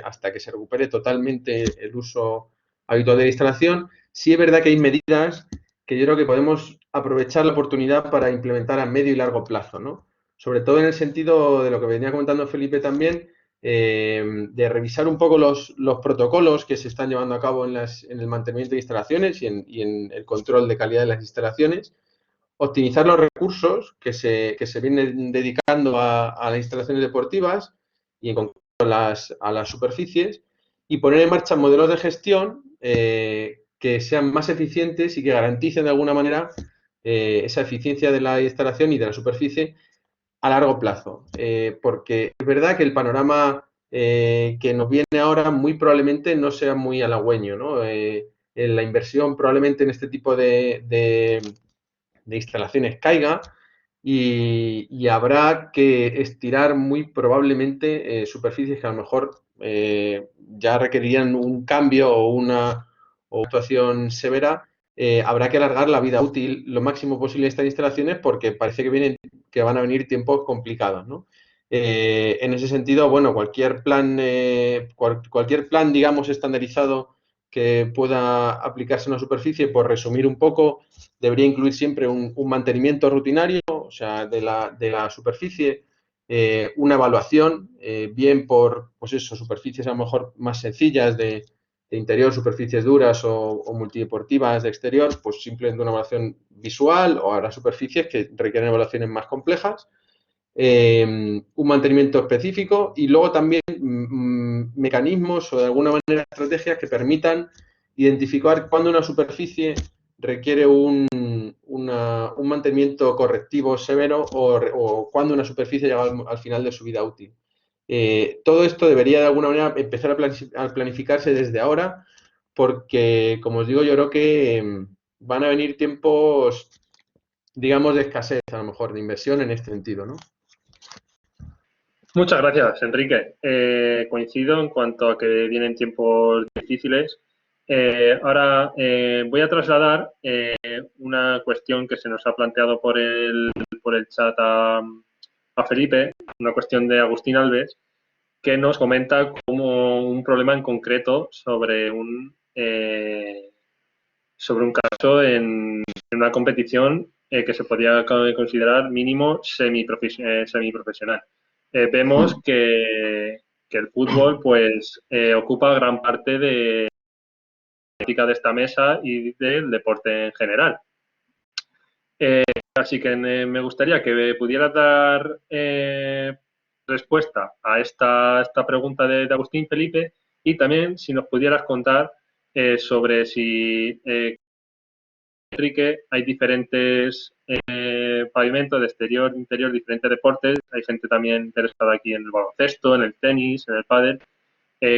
hasta que se recupere totalmente el uso habitual de la instalación, sí es verdad que hay medidas que yo creo que podemos aprovechar la oportunidad para implementar a medio y largo plazo, ¿no? Sobre todo en el sentido de lo que venía comentando Felipe también, de revisar un poco los protocolos que se están llevando a cabo en el mantenimiento de instalaciones y en el control de calidad de las instalaciones, optimizar los recursos que se vienen dedicando a las instalaciones deportivas y en concreto a las superficies, y poner en marcha modelos de gestión que sean más eficientes y que garanticen de alguna manera esa eficiencia de la instalación y de la superficie a largo plazo, porque es verdad que el panorama que nos viene ahora muy probablemente no sea muy halagüeño, ¿no? La inversión probablemente en este tipo de instalaciones caiga y habrá que estirar muy probablemente superficies que a lo mejor ya requerirían un cambio o una actuación severa. Habrá que alargar la vida útil lo máximo posible de estas instalaciones porque parece que van a venir tiempos complicados, ¿no? En ese sentido, bueno, cualquier plan, digamos, estandarizado que pueda aplicarse a una superficie, por resumir un poco, debería incluir siempre un mantenimiento rutinario, o sea, de la superficie, una evaluación, bien por, pues eso, superficies a lo mejor más sencillas de interior, superficies duras o multideportivas de exterior, pues simplemente una evaluación visual, o habrá superficies que requieren evaluaciones más complejas, un mantenimiento específico y luego también mecanismos o de alguna manera estrategias que permitan identificar cuándo una superficie requiere un mantenimiento correctivo severo o cuándo una superficie llega al final de su vida útil. Todo esto debería de alguna manera empezar a planificarse desde ahora porque, como os digo, yo creo que van a venir tiempos, digamos, de escasez, a lo mejor, de inversión en este sentido, ¿no? Muchas gracias, Enrique. Coincido en cuanto a que vienen tiempos difíciles. Ahora voy a trasladar una cuestión que se nos ha planteado por el chat a Felipe, una cuestión de Agustín Alves, que nos comenta como un problema en concreto sobre un caso en una competición que se podría considerar mínimo semiprofesional. Vemos que el fútbol pues ocupa gran parte de la política de esta mesa y del deporte en general. Así que me gustaría que pudieras dar respuesta a esta pregunta de Agustín, Felipe, y también si nos pudieras contar sobre si Enrique, hay diferentes pavimentos de exterior, interior, diferentes deportes. Hay gente también interesada aquí en el baloncesto, en el tenis, en el pádel.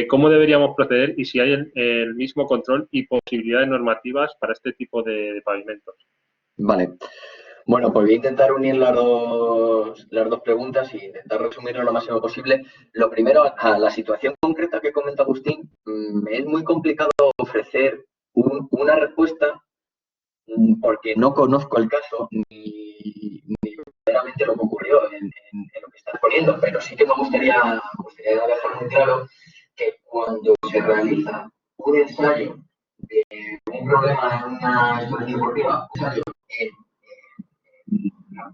¿Cómo deberíamos proceder y si hay el mismo control y posibilidades normativas para este tipo de pavimentos? Vale. Bueno, pues voy a intentar unir las dos preguntas e intentar resumirlo lo máximo posible. Lo primero, a la situación concreta que comenta Agustín, me es muy complicado ofrecer una respuesta porque no conozco el caso ni verdaderamente lo que ocurrió en lo que estás poniendo, pero sí que me gustaría dejar muy claro que cuando se realiza un ensayo de un problema en una exposición deportiva, un ensayo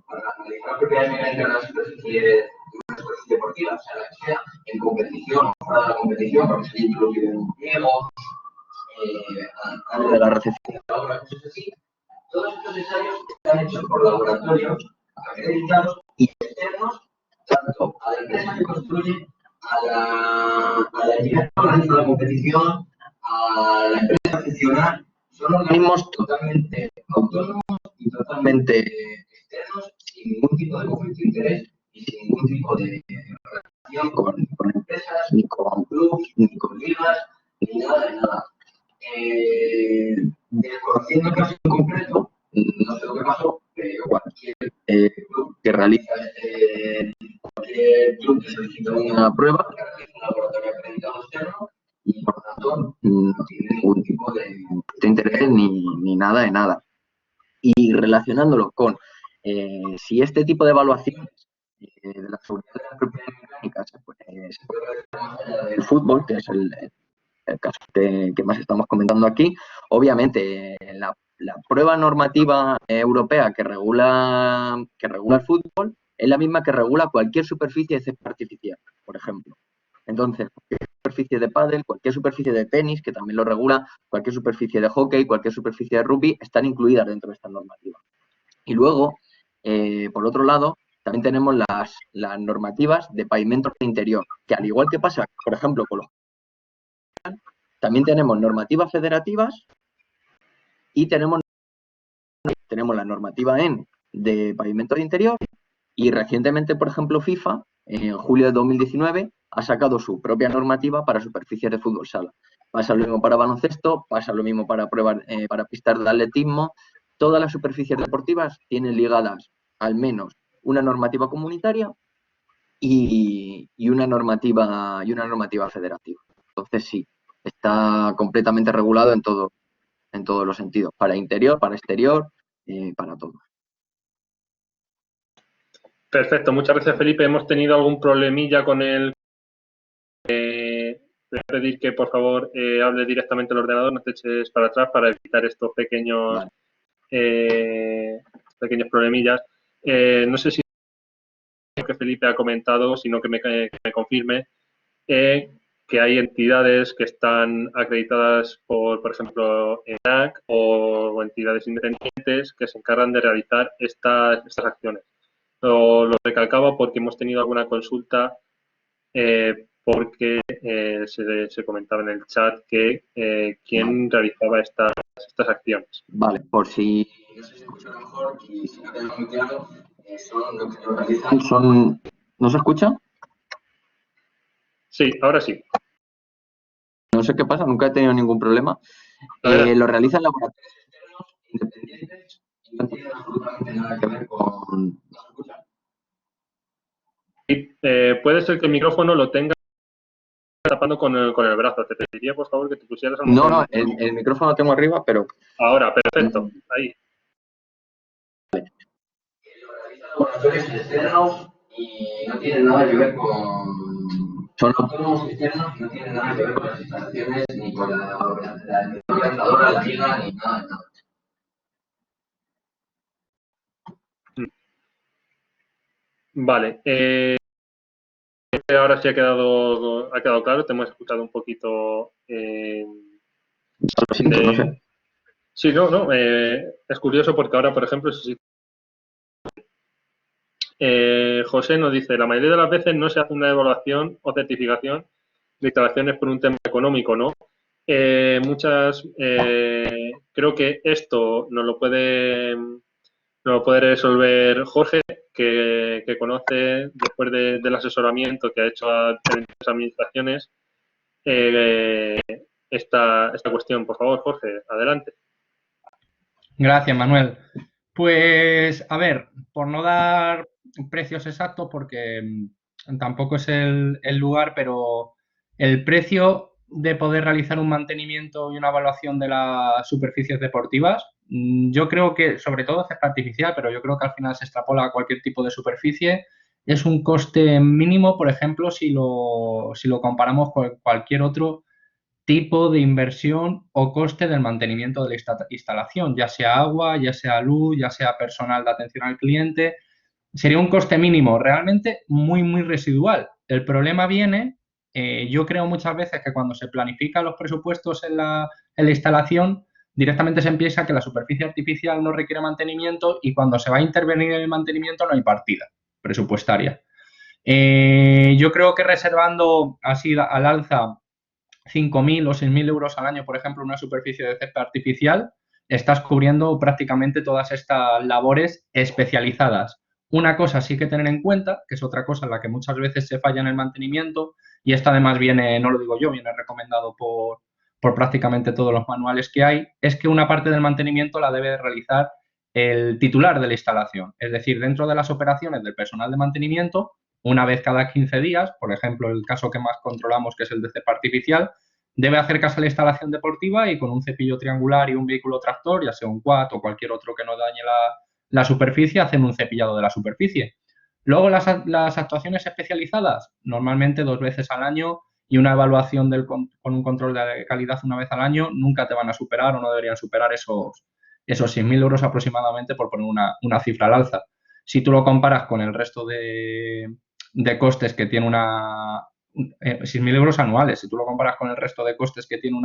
para analizar las propiedades mecánicas de una superficie deportiva, sea la que sea, en competición o fuera de la competición, porque se ha introducido en un pliego, antes de la recepción de la obra, eso es así. Todos estos ensayos están hechos por laboratorios acreditados y externos, tanto a la empresa que construye, a la entidad que organiza la competición, a la empresa seccional. Son organismos totalmente autónomos y totalmente externos, sin ningún tipo de conflicto de interés y sin ningún tipo de relación con empresas, ni con clubs, ni con ligas, ni nada de nada. Desconociendo el caso en concreto, no sé lo que pasó, pero cualquier club que realiza cualquier club que solicita una prueba, que realiza un laboratorio acreditado externo y por tanto no tiene ningún tipo de interés ni nada de nada. Y relacionándolo con si este tipo de evaluaciones de la seguridad de las propiedades mecánicas se puede ver más allá del fútbol, que es el caso que más estamos comentando aquí, obviamente la prueba normativa europea que regula el fútbol es la misma que regula cualquier superficie de césped artificial, por ejemplo. Entonces, cualquier superficie de pádel, cualquier superficie de tenis, que también lo regula, cualquier superficie de hockey, cualquier superficie de rugby, están incluidas dentro de esta normativa. Y luego, por otro lado, también tenemos las normativas de pavimentos de interior, que al igual que pasa, por ejemplo, con los también tenemos normativas federativas y tenemos la normativa de pavimento de interior y recientemente, por ejemplo, FIFA, en julio de 2019, ha sacado su propia normativa para superficies de fútbol sala. Pasa lo mismo para baloncesto, pasa lo mismo para pruebas, para pistas de atletismo. Todas las superficies deportivas tienen ligadas al menos una normativa comunitaria y una normativa federativa. Entonces sí, está completamente regulado en todos los sentidos, para interior, para exterior, para todo. Perfecto, muchas gracias, Felipe. Hemos tenido algún problemilla con el... voy a pedir que, por favor, hable directamente el ordenador, no te eches para atrás para evitar estos pequeños, pequeños problemillas. No sé si que Felipe ha comentado, sino que me confirme que hay entidades que están acreditadas por ejemplo, ENAC o entidades independientes que se encargan de realizar estas acciones. Lo recalcaba porque hemos tenido alguna consulta porque se comentaba en el chat que quién realizaba estas acciones. Vale, por si no se escucha mejor y si no queda muy claro, son lo que lo realizan son... ¿No se escucha? Sí, ahora sí. No sé qué pasa, nunca he tenido ningún problema. Lo realizan laboratorios externos independientes y no tienen absolutamente nada que ver con... ¿No se escucha? Puede ser que el micrófono lo tenga tapando con el brazo. Te pediría, por favor, que te pusieras... No, el micrófono lo tengo arriba, pero... Ahora, perfecto. Ahí. Vale. Lo realizan laboratorios externos y no tienen nada que ver con... Son autónomos externos y no tienen nada que ver con las instalaciones, ni con la organizadora, la liga, ni nada de nada. Vale. Ahora sí ha quedado claro, te hemos escuchado un poquito. Lo siento, no sé. Sí, no, es curioso porque ahora, por ejemplo, José nos dice, la mayoría de las veces no se hace una evaluación o certificación de instalaciones por un tema económico, ¿no? Creo que esto nos lo puede resolver Jorge, que conoce, después del asesoramiento que ha hecho a diferentes administraciones, esta cuestión. Por favor, Jorge, adelante. Gracias, Manuel. Pues, a ver, por no dar precios exactos, porque tampoco es el lugar, pero el precio de poder realizar un mantenimiento y una evaluación de las superficies deportivas, yo creo que, sobre todo césped artificial, pero yo creo que al final se extrapola a cualquier tipo de superficie, es un coste mínimo, por ejemplo, si lo comparamos con cualquier otro tipo de inversión o coste del mantenimiento de la instalación, ya sea agua, ya sea luz, ya sea personal de atención al cliente. Sería un coste mínimo, realmente muy, muy residual. El problema viene yo creo muchas veces que cuando se planifican los presupuestos en la instalación, directamente se piensa que la superficie artificial no requiere mantenimiento y cuando se va a intervenir en el mantenimiento no hay partida presupuestaria. Yo creo que reservando así al alza 5.000 o 6.000 euros al año, por ejemplo, una superficie de césped artificial, estás cubriendo prácticamente todas estas labores especializadas. Una cosa sí que tener en cuenta, que es otra cosa en la que muchas veces se falla en el mantenimiento, y esta además viene, no lo digo yo, viene recomendado por prácticamente todos los manuales que hay, es que una parte del mantenimiento la debe realizar el titular de la instalación. Es decir, dentro de las operaciones del personal de mantenimiento, una vez cada 15 días, por ejemplo, el caso que más controlamos, que es el de césped artificial, debe acercarse a la instalación deportiva y con un cepillo triangular y un vehículo tractor, ya sea un quad o cualquier otro que no dañe la superficie, hacen un cepillado de la superficie. Luego, las actuaciones especializadas, normalmente 2 veces al año y una evaluación con un control de calidad una vez al año, nunca te van a superar o no deberían superar esos 6.000 euros aproximadamente, por poner una cifra al alza. Si tú lo comparas con el resto de costes que tiene 6.000 euros anuales, si tú lo comparas con el resto de costes que tiene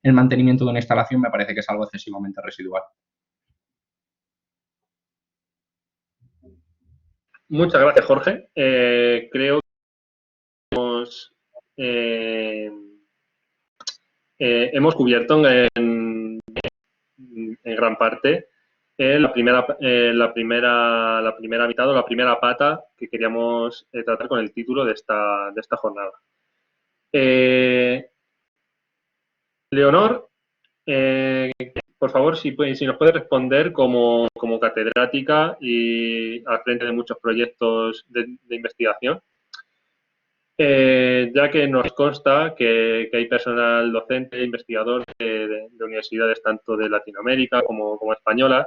el mantenimiento de una instalación, me parece que es algo excesivamente residual. Muchas gracias, Jorge. Creo que hemos cubierto en gran parte la primera mitad o la primera pata que queríamos tratar con el título de esta jornada. Leonor, por favor, si nos puede responder como catedrática y al frente de muchos proyectos de investigación, ya que nos consta que hay personal docente e investigador de universidades tanto de Latinoamérica como españolas.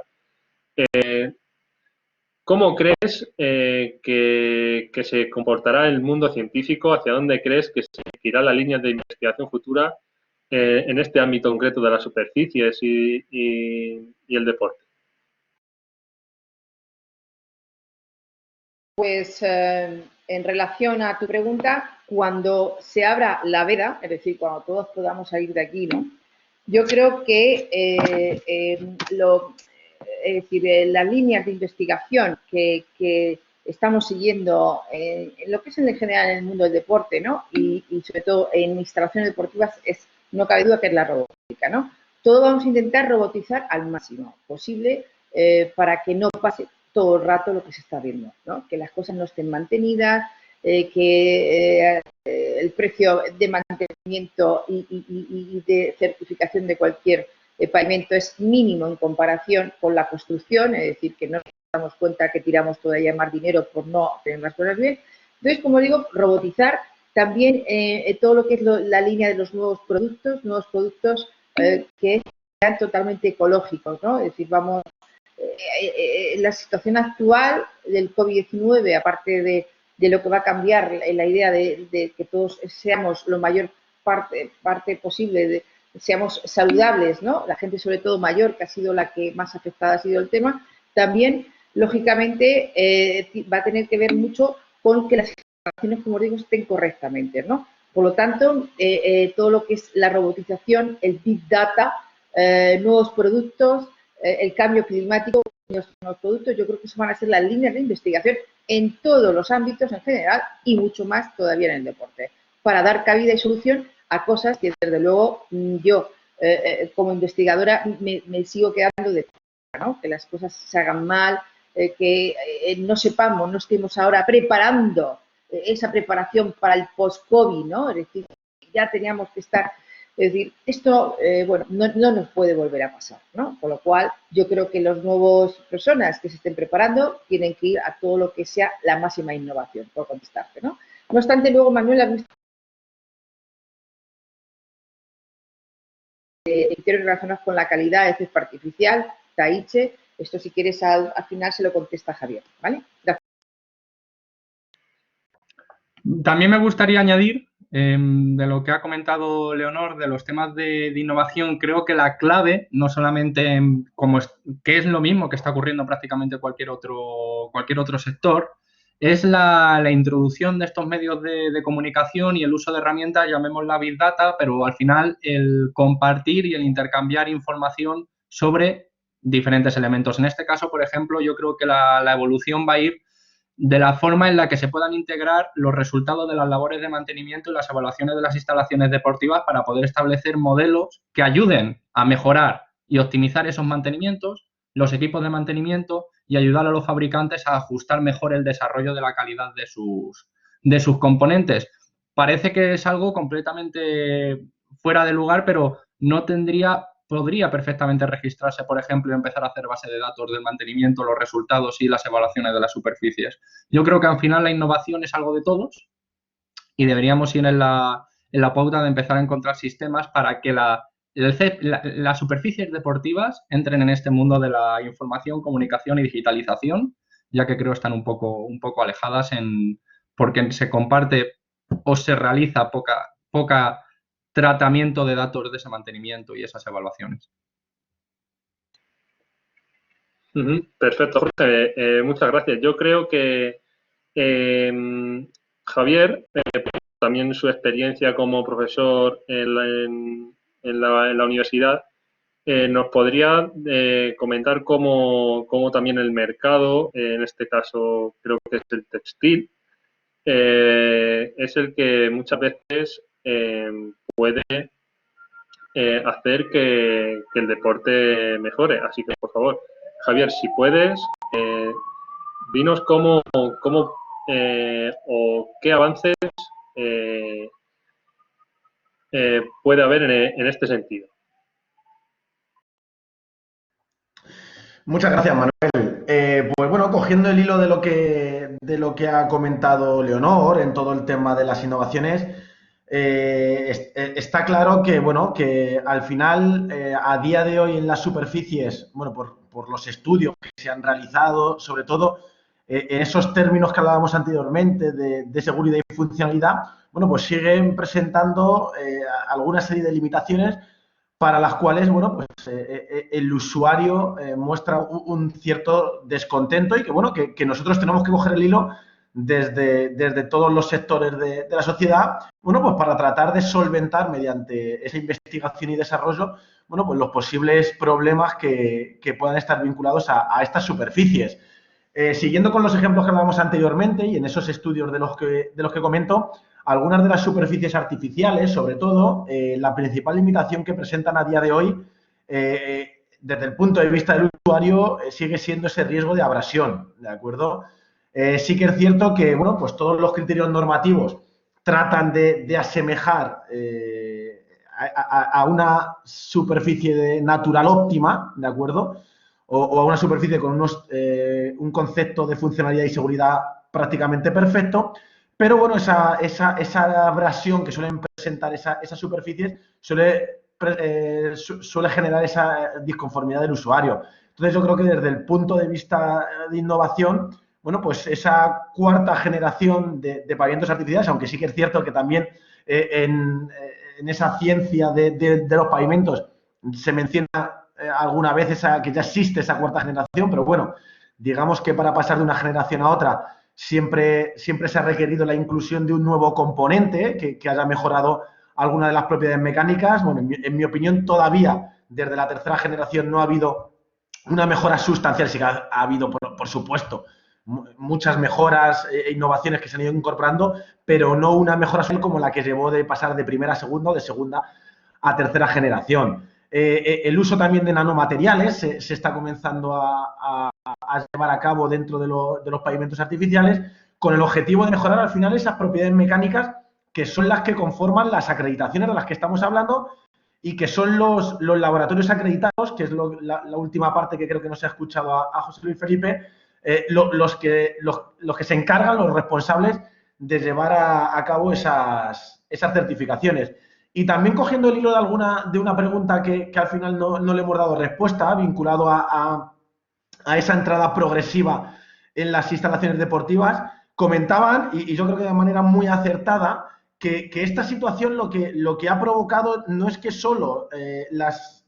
¿Cómo crees que se comportará el mundo científico? ¿Hacia dónde crees que se irá la línea de investigación futura en este ámbito concreto de las superficies y el deporte? Pues en relación a tu pregunta, cuando se abra la veda, es decir, cuando todos podamos salir de aquí, ¿no? Yo creo que las líneas de investigación que estamos siguiendo en lo que es en general en el mundo del deporte, ¿no? Y sobre todo en instalaciones deportivas, no cabe duda que es la robótica, ¿no? Todo vamos a intentar robotizar al máximo posible para que no pase todo el rato lo que se está viendo, ¿no? Que las cosas no estén mantenidas, que el precio de mantenimiento y de certificación de cualquier pavimento es mínimo en comparación con la construcción, es decir, que no nos damos cuenta que tiramos todavía más dinero por no tener las cosas bien. Entonces, como digo, robotizar también todo lo que es la línea de los nuevos productos que sean totalmente ecológicos, ¿no? Es decir, vamos, la situación actual del COVID-19, aparte de lo que va a cambiar la idea de que todos seamos lo mayor parte posible, seamos saludables, ¿no? La gente sobre todo mayor, que ha sido la que más afectada ha sido el tema, también, lógicamente, va a tener que ver mucho con que las instalaciones, como digo, estén correctamente, ¿no? Por lo tanto, todo lo que es la robotización, el Big Data, nuevos productos, el cambio climático, los nuevos productos, yo creo que eso van a ser las líneas de investigación en todos los ámbitos en general y mucho más todavía en el deporte, para dar cabida y solución a cosas que, desde luego, yo como investigadora me sigo quedando de fuera, ¿no? Que las cosas se hagan mal, que no sepamos, no estemos ahora preparando esa preparación para el post-COVID, ¿no? Es decir, ya teníamos que estar. Es decir, esto, bueno, no nos puede volver a pasar, ¿no? Con lo cual, yo creo que las nuevas personas que se estén preparando tienen que ir a todo lo que sea la máxima innovación, por contestarte, ¿no? No obstante, luego, Manuel, has visto criterios relacionados con la calidad de césped artificial, Taiche, esto si quieres al final se lo contesta Javier, ¿vale? Gracias. También me gustaría añadir, de lo que ha comentado Leonor, de los temas de innovación, creo que la clave, no solamente que es lo mismo que está ocurriendo prácticamente cualquier otro sector, es la introducción de estos medios de comunicación y el uso de herramientas, llamémosla Big Data, pero al final el compartir y el intercambiar información sobre diferentes elementos. En este caso, por ejemplo, yo creo que la evolución va a ir de la forma en la que se puedan integrar los resultados de las labores de mantenimiento y las evaluaciones de las instalaciones deportivas para poder establecer modelos que ayuden a mejorar y optimizar esos mantenimientos, los equipos de mantenimiento y ayudar a los fabricantes a ajustar mejor el desarrollo de la calidad de sus componentes. Parece que es algo completamente fuera de lugar, pero podría perfectamente registrarse, por ejemplo, y empezar a hacer base de datos del mantenimiento, los resultados y las evaluaciones de las superficies. Yo creo que al final la innovación es algo de todos y deberíamos ir en la pauta de empezar a encontrar sistemas para que las superficies deportivas entren en este mundo de la información, comunicación y digitalización, ya que creo están un poco alejadas porque se comparte o se realiza poca tratamiento de datos de ese mantenimiento y esas evaluaciones. Perfecto, Jorge. Muchas gracias. Yo creo que Javier, también su experiencia como profesor en la universidad, nos podría comentar cómo también el mercado, en este caso creo que es el textil, es el que muchas veces puede hacer que el deporte mejore. Así que, por favor, Javier, si puedes, dinos cómo o qué avances puede haber en este sentido. Muchas gracias, Manuel. Pues bueno, cogiendo el hilo de lo que ha comentado Leonor en todo el tema de las innovaciones, está claro que, bueno, que al final, a día de hoy en las superficies, bueno, por los estudios que se han realizado, sobre todo en esos términos que hablábamos anteriormente de seguridad y funcionalidad, bueno, pues siguen presentando alguna serie de limitaciones para las cuales, bueno, pues el usuario muestra un cierto descontento y que, bueno, que nosotros tenemos que coger el hilo desde todos los sectores de la sociedad, bueno, pues para tratar de solventar mediante esa investigación y desarrollo, bueno, pues los posibles problemas que puedan estar vinculados a estas superficies. Siguiendo con los ejemplos que hablábamos anteriormente y en esos estudios de los que comento, algunas de las superficies artificiales, sobre todo, la principal limitación que presentan a día de hoy, desde el punto de vista del usuario, sigue siendo ese riesgo de abrasión, ¿de acuerdo? Sí que es cierto que, bueno, pues todos los criterios normativos tratan de asemejar a una superficie natural óptima, ¿de acuerdo? O a una superficie con un concepto de funcionalidad y seguridad prácticamente perfecto, pero bueno, esa abrasión que suelen presentar esas superficies suele generar esa disconformidad del usuario. Entonces yo creo que desde el punto de vista de innovación, bueno, pues esa cuarta generación de pavimentos artificiales, aunque sí que es cierto que también en esa ciencia de los pavimentos se menciona alguna vez que ya existe esa cuarta generación, pero bueno, digamos que para pasar de una generación a otra siempre se ha requerido la inclusión de un nuevo componente que haya mejorado alguna de las propiedades mecánicas. Bueno, en mi opinión, todavía desde la tercera generación no ha habido una mejora sustancial. Sí que ha habido, por supuesto, muchas mejoras e innovaciones que se han ido incorporando, pero no una mejora como la que llevó de pasar de primera a segunda o de segunda a tercera generación. El uso también de nanomateriales se está comenzando a llevar a cabo dentro de los pavimentos artificiales con el objetivo de mejorar al final esas propiedades mecánicas que son las que conforman las acreditaciones de las que estamos hablando y que son los laboratorios acreditados, que es la última parte que creo que no se ha escuchado a José Luis Felipe, los que se encargan, los responsables de llevar a cabo esas certificaciones. Y también cogiendo el hilo de una pregunta que al final no le hemos dado respuesta, vinculado a esa entrada progresiva en las instalaciones deportivas, comentaban, y yo creo que de manera muy acertada, que esta situación lo que ha provocado no es que solo las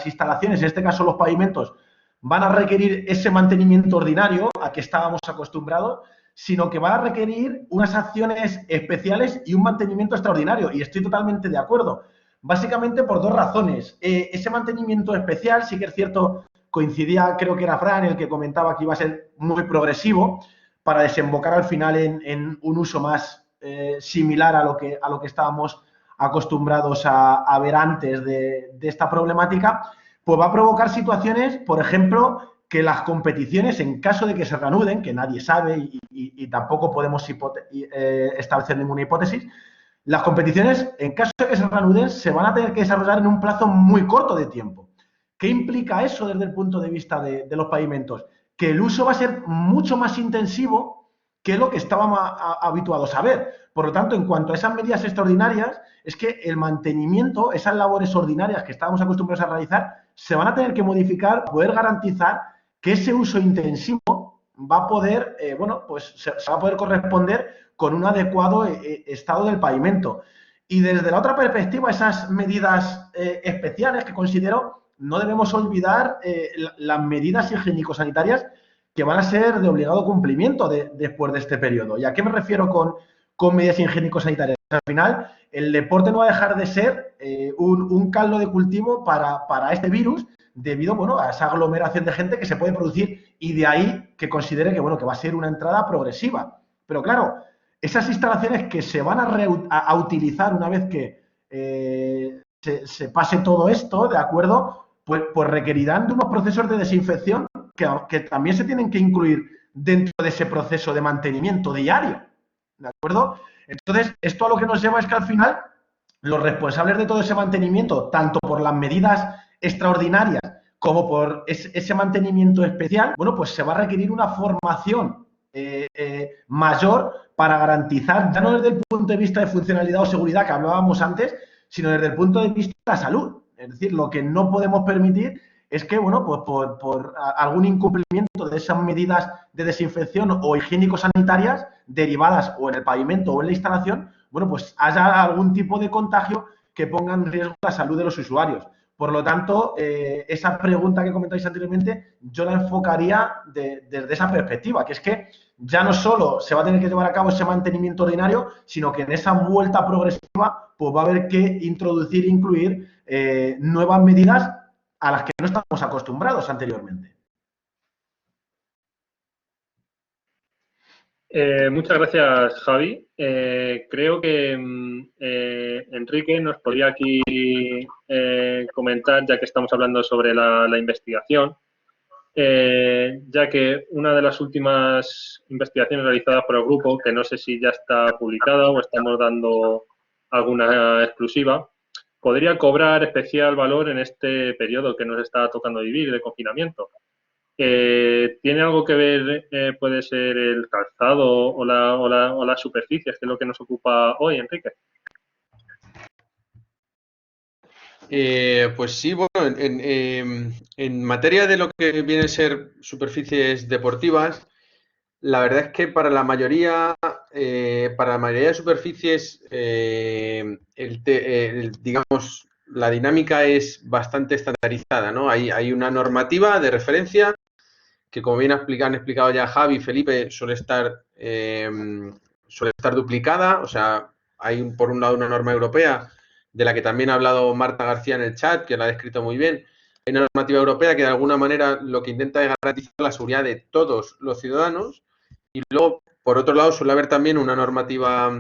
instalaciones, en este caso los pavimentos, van a requerir ese mantenimiento ordinario a que estábamos acostumbrados, sino que va a requerir unas acciones especiales y un mantenimiento extraordinario. Y estoy totalmente de acuerdo. Básicamente por dos razones. Ese mantenimiento especial, sí que es cierto, coincidía, creo que era Fran el que comentaba que iba a ser muy progresivo para desembocar al final en un uso más similar a lo que estábamos acostumbrados a ver antes de esta problemática, pues va a provocar situaciones, por ejemplo, que las competiciones, en caso de que se reanuden, que nadie sabe y tampoco podemos establecer ninguna hipótesis, las competiciones, en caso de que se reanuden, se van a tener que desarrollar en un plazo muy corto de tiempo. ¿Qué implica eso desde el punto de vista de los pavimentos? Que el uso va a ser mucho más intensivo que lo que estábamos habituados a ver. Por lo tanto, en cuanto a esas medidas extraordinarias, es que el mantenimiento, esas labores ordinarias que estábamos acostumbrados a realizar, se van a tener que modificar para poder garantizar que ese uso intensivo va a poder, pues se va a poder corresponder con un adecuado estado del pavimento. Y desde la otra perspectiva, esas medidas especiales que considero, no debemos olvidar las medidas higiénico-sanitarias que van a ser de obligado cumplimiento después de este periodo. ¿Y a qué me refiero con medidas higiénico-sanitarias? Al final, el deporte no va a dejar de ser un caldo de cultivo para este virus, debido a esa aglomeración de gente que se puede producir, y de ahí que considere que va a ser una entrada progresiva. Pero claro, esas instalaciones que se van a utilizar una vez que se pase todo esto, ¿de acuerdo? Pues requerirán de unos procesos de desinfección que también se tienen que incluir dentro de ese proceso de mantenimiento diario, ¿de acuerdo? Entonces, esto a lo que nos lleva es que al final los responsables de todo ese mantenimiento, tanto por las medidas extraordinarias como por ese mantenimiento especial, pues se va a requerir una formación mayor para garantizar, ya no desde el punto de vista de funcionalidad o seguridad que hablábamos antes, sino desde el punto de vista de la salud. Es decir, lo que no podemos permitir es que, pues por algún incumplimiento de esas medidas de desinfección o higiénico-sanitarias derivadas o en el pavimento o en la instalación, pues haya algún tipo de contagio que ponga en riesgo la salud de los usuarios. Por lo tanto, esa pregunta que comentáis anteriormente, yo la enfocaría desde esa perspectiva, que es que ya no solo se va a tener que llevar a cabo ese mantenimiento ordinario, sino que en esa vuelta progresiva pues va a haber que introducir e incluir nuevas medidas a las que no estamos acostumbrados anteriormente. Muchas gracias, Javi. Creo que Enrique nos podría aquí comentar, ya que estamos hablando sobre la investigación, ya que una de las últimas investigaciones realizadas por el grupo, que no sé si ya está publicada o estamos dando alguna exclusiva, podría cobrar especial valor en este periodo que nos está tocando vivir de confinamiento. ¿Tiene algo que ver, puede ser el calzado o las superficies, que es lo que nos ocupa hoy, Enrique? Pues sí, bueno, en materia de lo que vienen a ser superficies deportivas, la verdad es que para la mayoría de superficies, digamos, la dinámica es bastante estandarizada, ¿no? Hay una normativa de referencia que, como bien han explicado ya Javi y Felipe, suele estar duplicada. O sea, hay por un lado una norma europea de la que también ha hablado Marta García en el chat, que la ha descrito muy bien. Hay una normativa europea que de alguna manera lo que intenta es garantizar la seguridad de todos los ciudadanos, y luego, por otro lado, suele haber también una normativa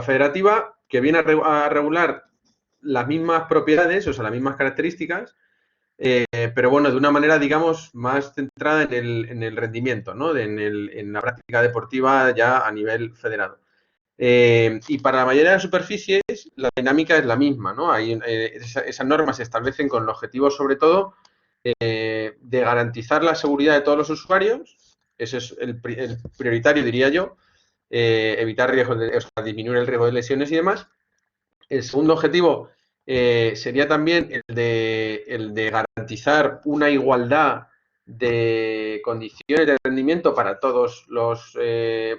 federativa que viene a regular las mismas propiedades, o sea, las mismas características, pero bueno, de una manera, digamos, más centrada en el rendimiento, ¿no? En la práctica deportiva ya a nivel federado. Y para la mayoría de las superficies la dinámica es la misma, ¿no? Esas normas se establecen con el objetivo, sobre todo, de garantizar la seguridad de todos los usuarios. Ese es el prioritario, diría yo. Evitar riesgos, disminuir el riesgo de lesiones y demás. El segundo objetivo sería también el de garantizar una igualdad de condiciones de rendimiento para todos los,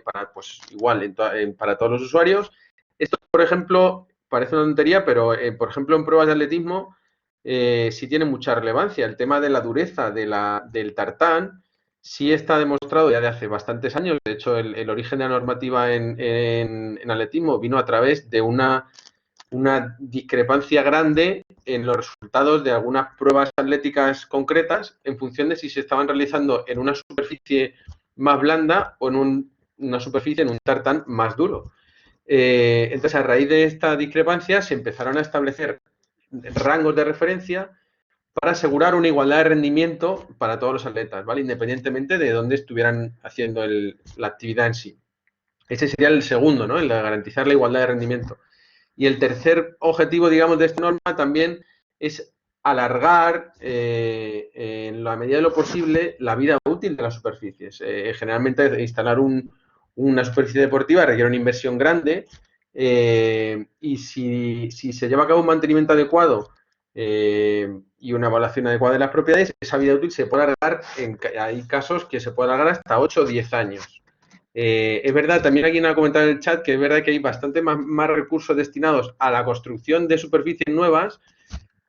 para todos los usuarios. Esto, por ejemplo, parece una tontería, pero por ejemplo en pruebas de atletismo sí tiene mucha relevancia. El tema de la dureza del tartán sí está demostrado ya de hace bastantes años. De hecho, el origen de la normativa en atletismo vino a través de una discrepancia grande en los resultados de algunas pruebas atléticas concretas en función de si se estaban realizando en una superficie más blanda o en una superficie, en un tartán más duro. Entonces, a raíz de esta discrepancia se empezaron a establecer rangos de referencia para asegurar una igualdad de rendimiento para todos los atletas, ¿vale? Independientemente de dónde estuvieran haciendo la actividad en sí. Ese sería el segundo, ¿no? El de garantizar la igualdad de rendimiento. Y el tercer objetivo, digamos, de esta norma también es alargar, en la medida de lo posible, la vida útil de las superficies. Generalmente, instalar una superficie deportiva requiere una inversión grande, y si se lleva a cabo un mantenimiento adecuado y una evaluación adecuada de las propiedades, esa vida útil se puede alargar, hay casos que se puede alargar hasta 8 o 10 años. Es verdad, también alguien ha comentado en el chat que es verdad que hay bastante más recursos destinados a la construcción de superficies nuevas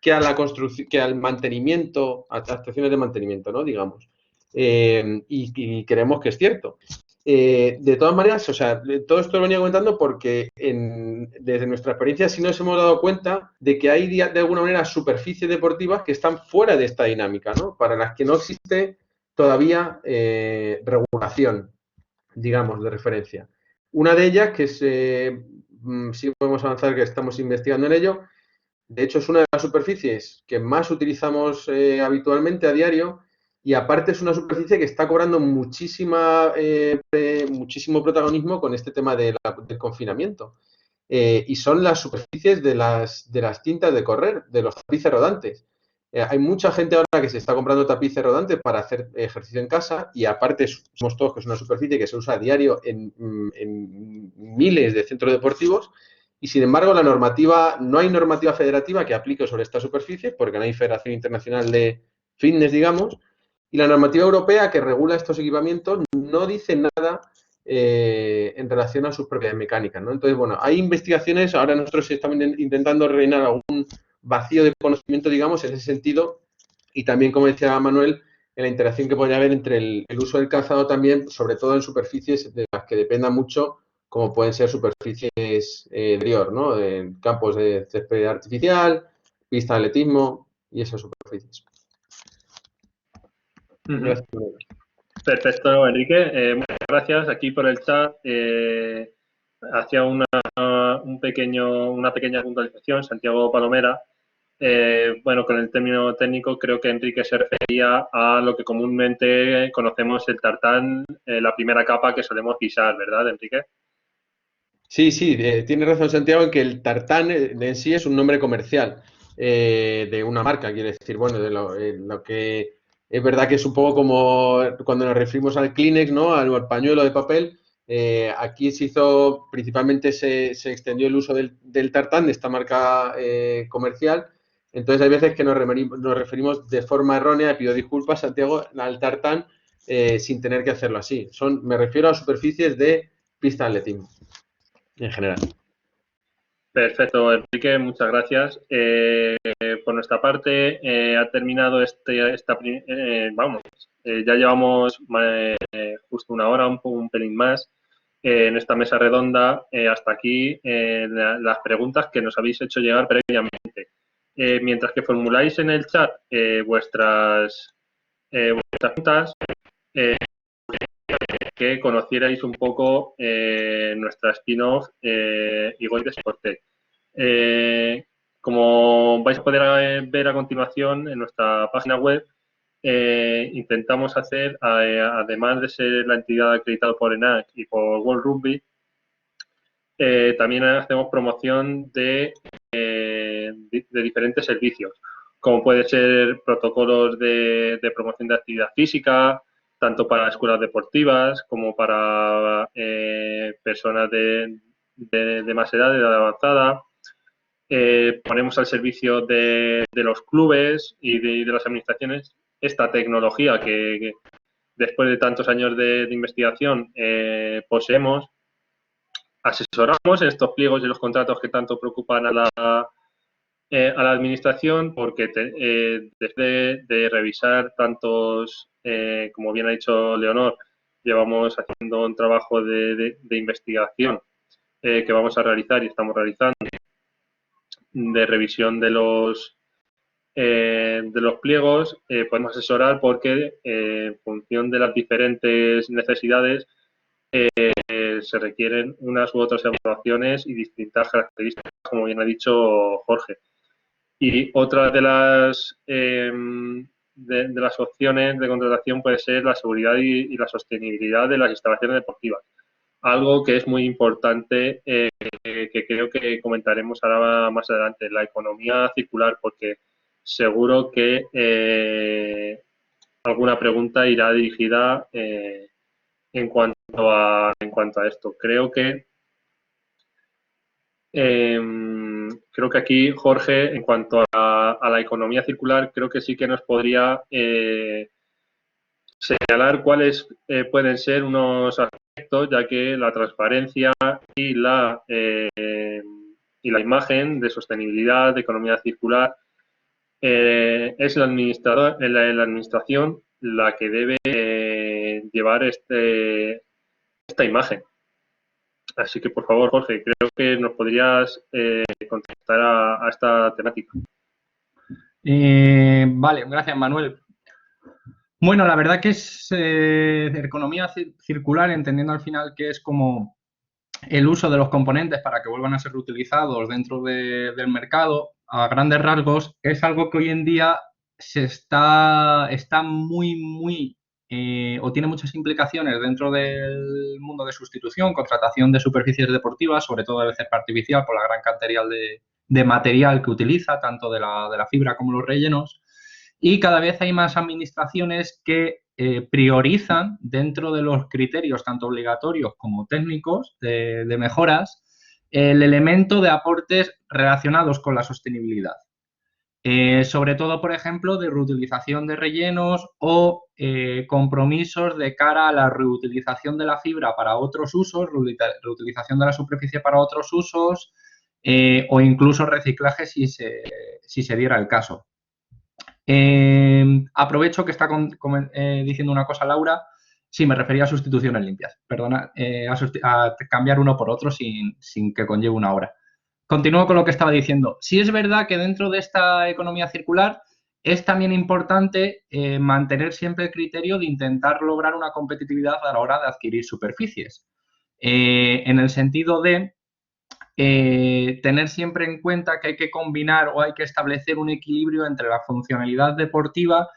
que a la construcción, que al mantenimiento, a actuaciones de mantenimiento, ¿no? Digamos. Y creemos que es cierto. De todas maneras, o sea, todo esto lo venía comentando porque desde nuestra experiencia sí nos hemos dado cuenta de que hay de alguna manera superficies deportivas que están fuera de esta dinámica, ¿no? Para las que no existe todavía regulación, digamos, de referencia. Una de ellas, que sí podemos avanzar, que estamos investigando en ello, de hecho es una de las superficies que más utilizamos habitualmente a diario, y aparte es una superficie que está cobrando muchísimo protagonismo con este tema del confinamiento. Y son las superficies de las cintas de correr, de los tapices rodantes. Hay mucha gente ahora que se está comprando tapices rodantes para hacer ejercicio en casa, y aparte somos todos que es una superficie que se usa a diario en miles de centros deportivos, y sin embargo no hay normativa federativa que aplique sobre esta superficie porque no hay Federación Internacional de Fitness, digamos, y la normativa europea que regula estos equipamientos no dice nada en relación a sus propiedades mecánicas, ¿no? Entonces, bueno, hay investigaciones, ahora nosotros estamos intentando rellenar algún vacío de conocimiento, digamos, en ese sentido, y también, como decía Manuel, en la interacción que podría haber entre el uso del calzado también, sobre todo en superficies de las que dependa mucho, como pueden ser superficies de interior, ¿no? En campos de césped artificial, pista de atletismo y esas superficies. Gracias. Perfecto, Enrique. Muchas gracias. Aquí por el chat hacía una pequeña puntualización, Santiago Palomera. Bueno, con el término técnico creo que Enrique se refería a lo que comúnmente conocemos el tartán, la primera capa que solemos pisar, ¿verdad, Enrique? Sí, tiene razón Santiago en que el tartán en sí es un nombre comercial de una marca, quiere decir, bueno, de lo que es verdad que es un poco como cuando nos referimos al Kleenex, ¿no? Al pañuelo de papel. Aquí principalmente se extendió el uso del tartán, de esta marca comercial. Entonces hay veces que nos referimos de forma errónea, y pido disculpas, Santiago, al tartán sin tener que hacerlo así. Me refiero a superficies de pista de atletismo en general. Perfecto, Enrique, muchas gracias. Por nuestra parte, ha terminado ya llevamos justo una hora, un pelín más, en esta mesa redonda. Hasta aquí las preguntas que nos habéis hecho llegar previamente. Mientras que formuláis en el chat vuestras preguntas, que conocierais un poco nuestra spin-off Igor de Sportec. Como vais a poder ver a continuación en nuestra página web, intentamos hacer, además de ser la entidad acreditada por ENAC y por World Rugby, también hacemos promoción de diferentes servicios, como puede ser protocolos de promoción de actividad física, tanto para escuelas deportivas como para personas de más edad, de edad avanzada. Ponemos al servicio de los clubes y de las administraciones esta tecnología que después de tantos años de investigación poseemos. Asesoramos en estos pliegos y los contratos que tanto preocupan a A la administración, porque desde de revisar tantos, como bien ha dicho Leonor, llevamos haciendo un trabajo de investigación que vamos a realizar y estamos realizando, de revisión de los pliegos, podemos asesorar porque en función de las diferentes necesidades se requieren unas u otras evaluaciones y distintas características, como bien ha dicho Jorge. Y otra de las opciones de contratación puede ser la seguridad y la sostenibilidad de las instalaciones deportivas. Algo que es muy importante, que creo que comentaremos ahora más adelante, la economía circular, porque seguro que alguna pregunta irá dirigida en cuanto a esto. Creo que aquí, Jorge, en cuanto a la economía circular, creo que sí que nos podría señalar cuáles pueden ser unos aspectos, ya que la transparencia y la imagen de sostenibilidad, de economía circular, es la administración la que debe llevar esta imagen. Así que, por favor, Jorge, creo que nos podrías contestar a esta temática. Vale, gracias, Manuel. Bueno, la verdad que es economía circular, entendiendo al final que es como el uso de los componentes para que vuelvan a ser reutilizados dentro del mercado, a grandes rasgos, es algo que hoy en día está muy, o tiene muchas implicaciones dentro del mundo de sustitución, contratación de superficies deportivas, sobre todo de cepa artificial por la gran cantidad de material que utiliza, tanto de la fibra como los rellenos. Y cada vez hay más administraciones que priorizan dentro de los criterios tanto obligatorios como técnicos de mejoras el elemento de aportes relacionados con la sostenibilidad. Sobre todo, por ejemplo, de reutilización de rellenos o compromisos de cara a la reutilización de la fibra para otros usos, reutilización de la superficie para otros usos o incluso reciclaje si se diera el caso. Aprovecho que está diciendo una cosa Laura. Sí, me refería a sustituciones limpias. Perdona, a cambiar uno por otro sin que conlleve una hora. Continúo con lo que estaba diciendo. Sí es verdad que dentro de esta economía circular es también importante mantener siempre el criterio de intentar lograr una competitividad a la hora de adquirir superficies. En el sentido de tener siempre en cuenta que hay que combinar o hay que establecer un equilibrio entre la funcionalidad deportiva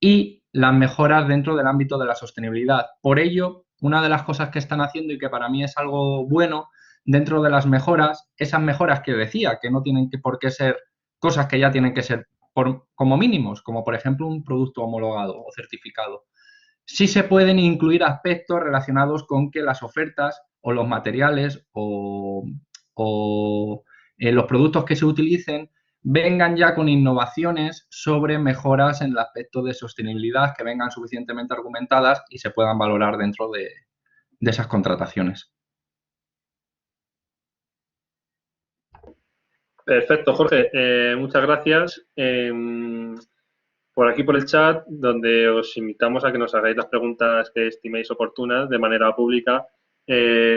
y las mejoras dentro del ámbito de la sostenibilidad. Por ello, una de las cosas que están haciendo y que para mí es algo bueno dentro de las mejoras, esas mejoras que decía, que no tienen por qué ser cosas que ya tienen que ser como mínimos, como por ejemplo un producto homologado o certificado. Sí se pueden incluir aspectos relacionados con que las ofertas o los materiales o los productos que se utilicen vengan ya con innovaciones sobre mejoras en el aspecto de sostenibilidad que vengan suficientemente argumentadas y se puedan valorar dentro de esas contrataciones. Perfecto, Jorge. Muchas gracias. Por aquí por el chat, donde os invitamos a que nos hagáis las preguntas que estiméis oportunas de manera pública.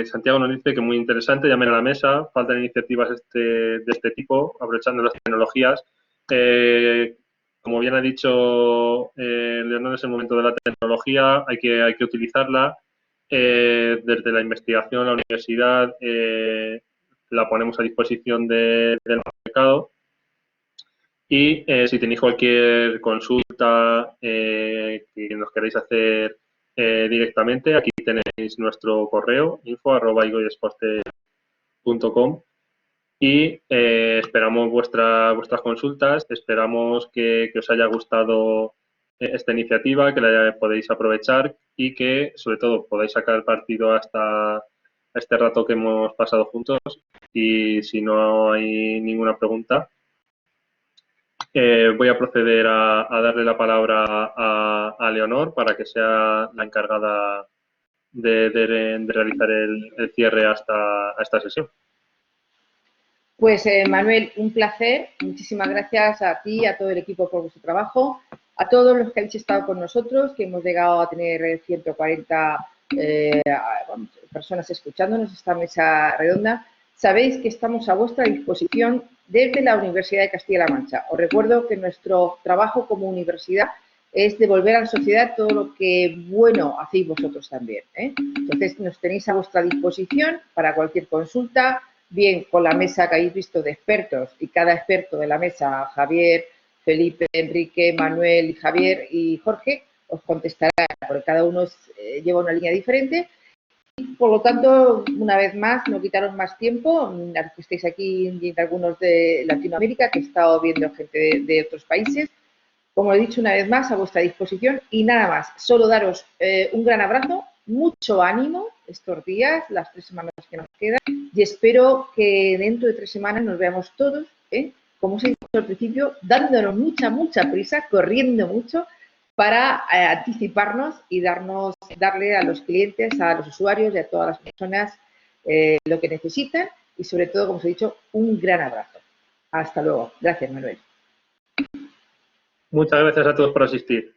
Santiago nos dice que muy interesante, llamen a la mesa, faltan iniciativas de este tipo, aprovechando las tecnologías. Como bien ha dicho Leonor, es el momento de la tecnología, hay que utilizarla. Desde la investigación, la universidad, la ponemos a disposición del mercado. Y si tenéis cualquier consulta que nos queréis hacer directamente, aquí tenéis nuestro correo info@igoiesporte.com y esperamos vuestras consultas, esperamos que os haya gustado esta iniciativa, que la podéis aprovechar y que sobre todo podáis sacar partido a este rato que hemos pasado juntos. Y si no hay ninguna pregunta, voy a proceder a darle la palabra a Leonor para que sea la encargada de realizar el cierre a esta sesión. Pues Manuel, un placer. Muchísimas gracias a ti, a todo el equipo por vuestro trabajo, a todos los que habéis estado con nosotros, que hemos llegado a tener 140 personas escuchándonos esta mesa redonda. Sabéis que estamos a vuestra disposición desde la Universidad de Castilla-La Mancha. Os recuerdo que nuestro trabajo como universidad es devolver a la sociedad todo lo que bueno hacéis vosotros también, ¿eh? Entonces, nos tenéis a vuestra disposición para cualquier consulta, bien con la mesa que habéis visto de expertos, y cada experto de la mesa, Javier, Felipe, Enrique, Manuel y Javier y Jorge, os contestará, porque cada uno lleva una línea diferente. Por lo tanto, una vez más, no quitaros más tiempo, a los que estéis aquí y algunos de Latinoamérica, que he estado viendo gente de otros países. Como he dicho una vez más, a vuestra disposición y nada más. Solo daros un gran abrazo, mucho ánimo estos días, las 3 semanas que nos quedan, y espero que dentro de 3 semanas nos veamos todos, como os he dicho al principio, dándonos mucha prisa, corriendo mucho, para anticiparnos y darle a los clientes, a los usuarios y a todas las personas lo que necesitan y sobre todo, como os he dicho, un gran abrazo. Hasta luego. Gracias, Manuel. Muchas gracias a todos por asistir.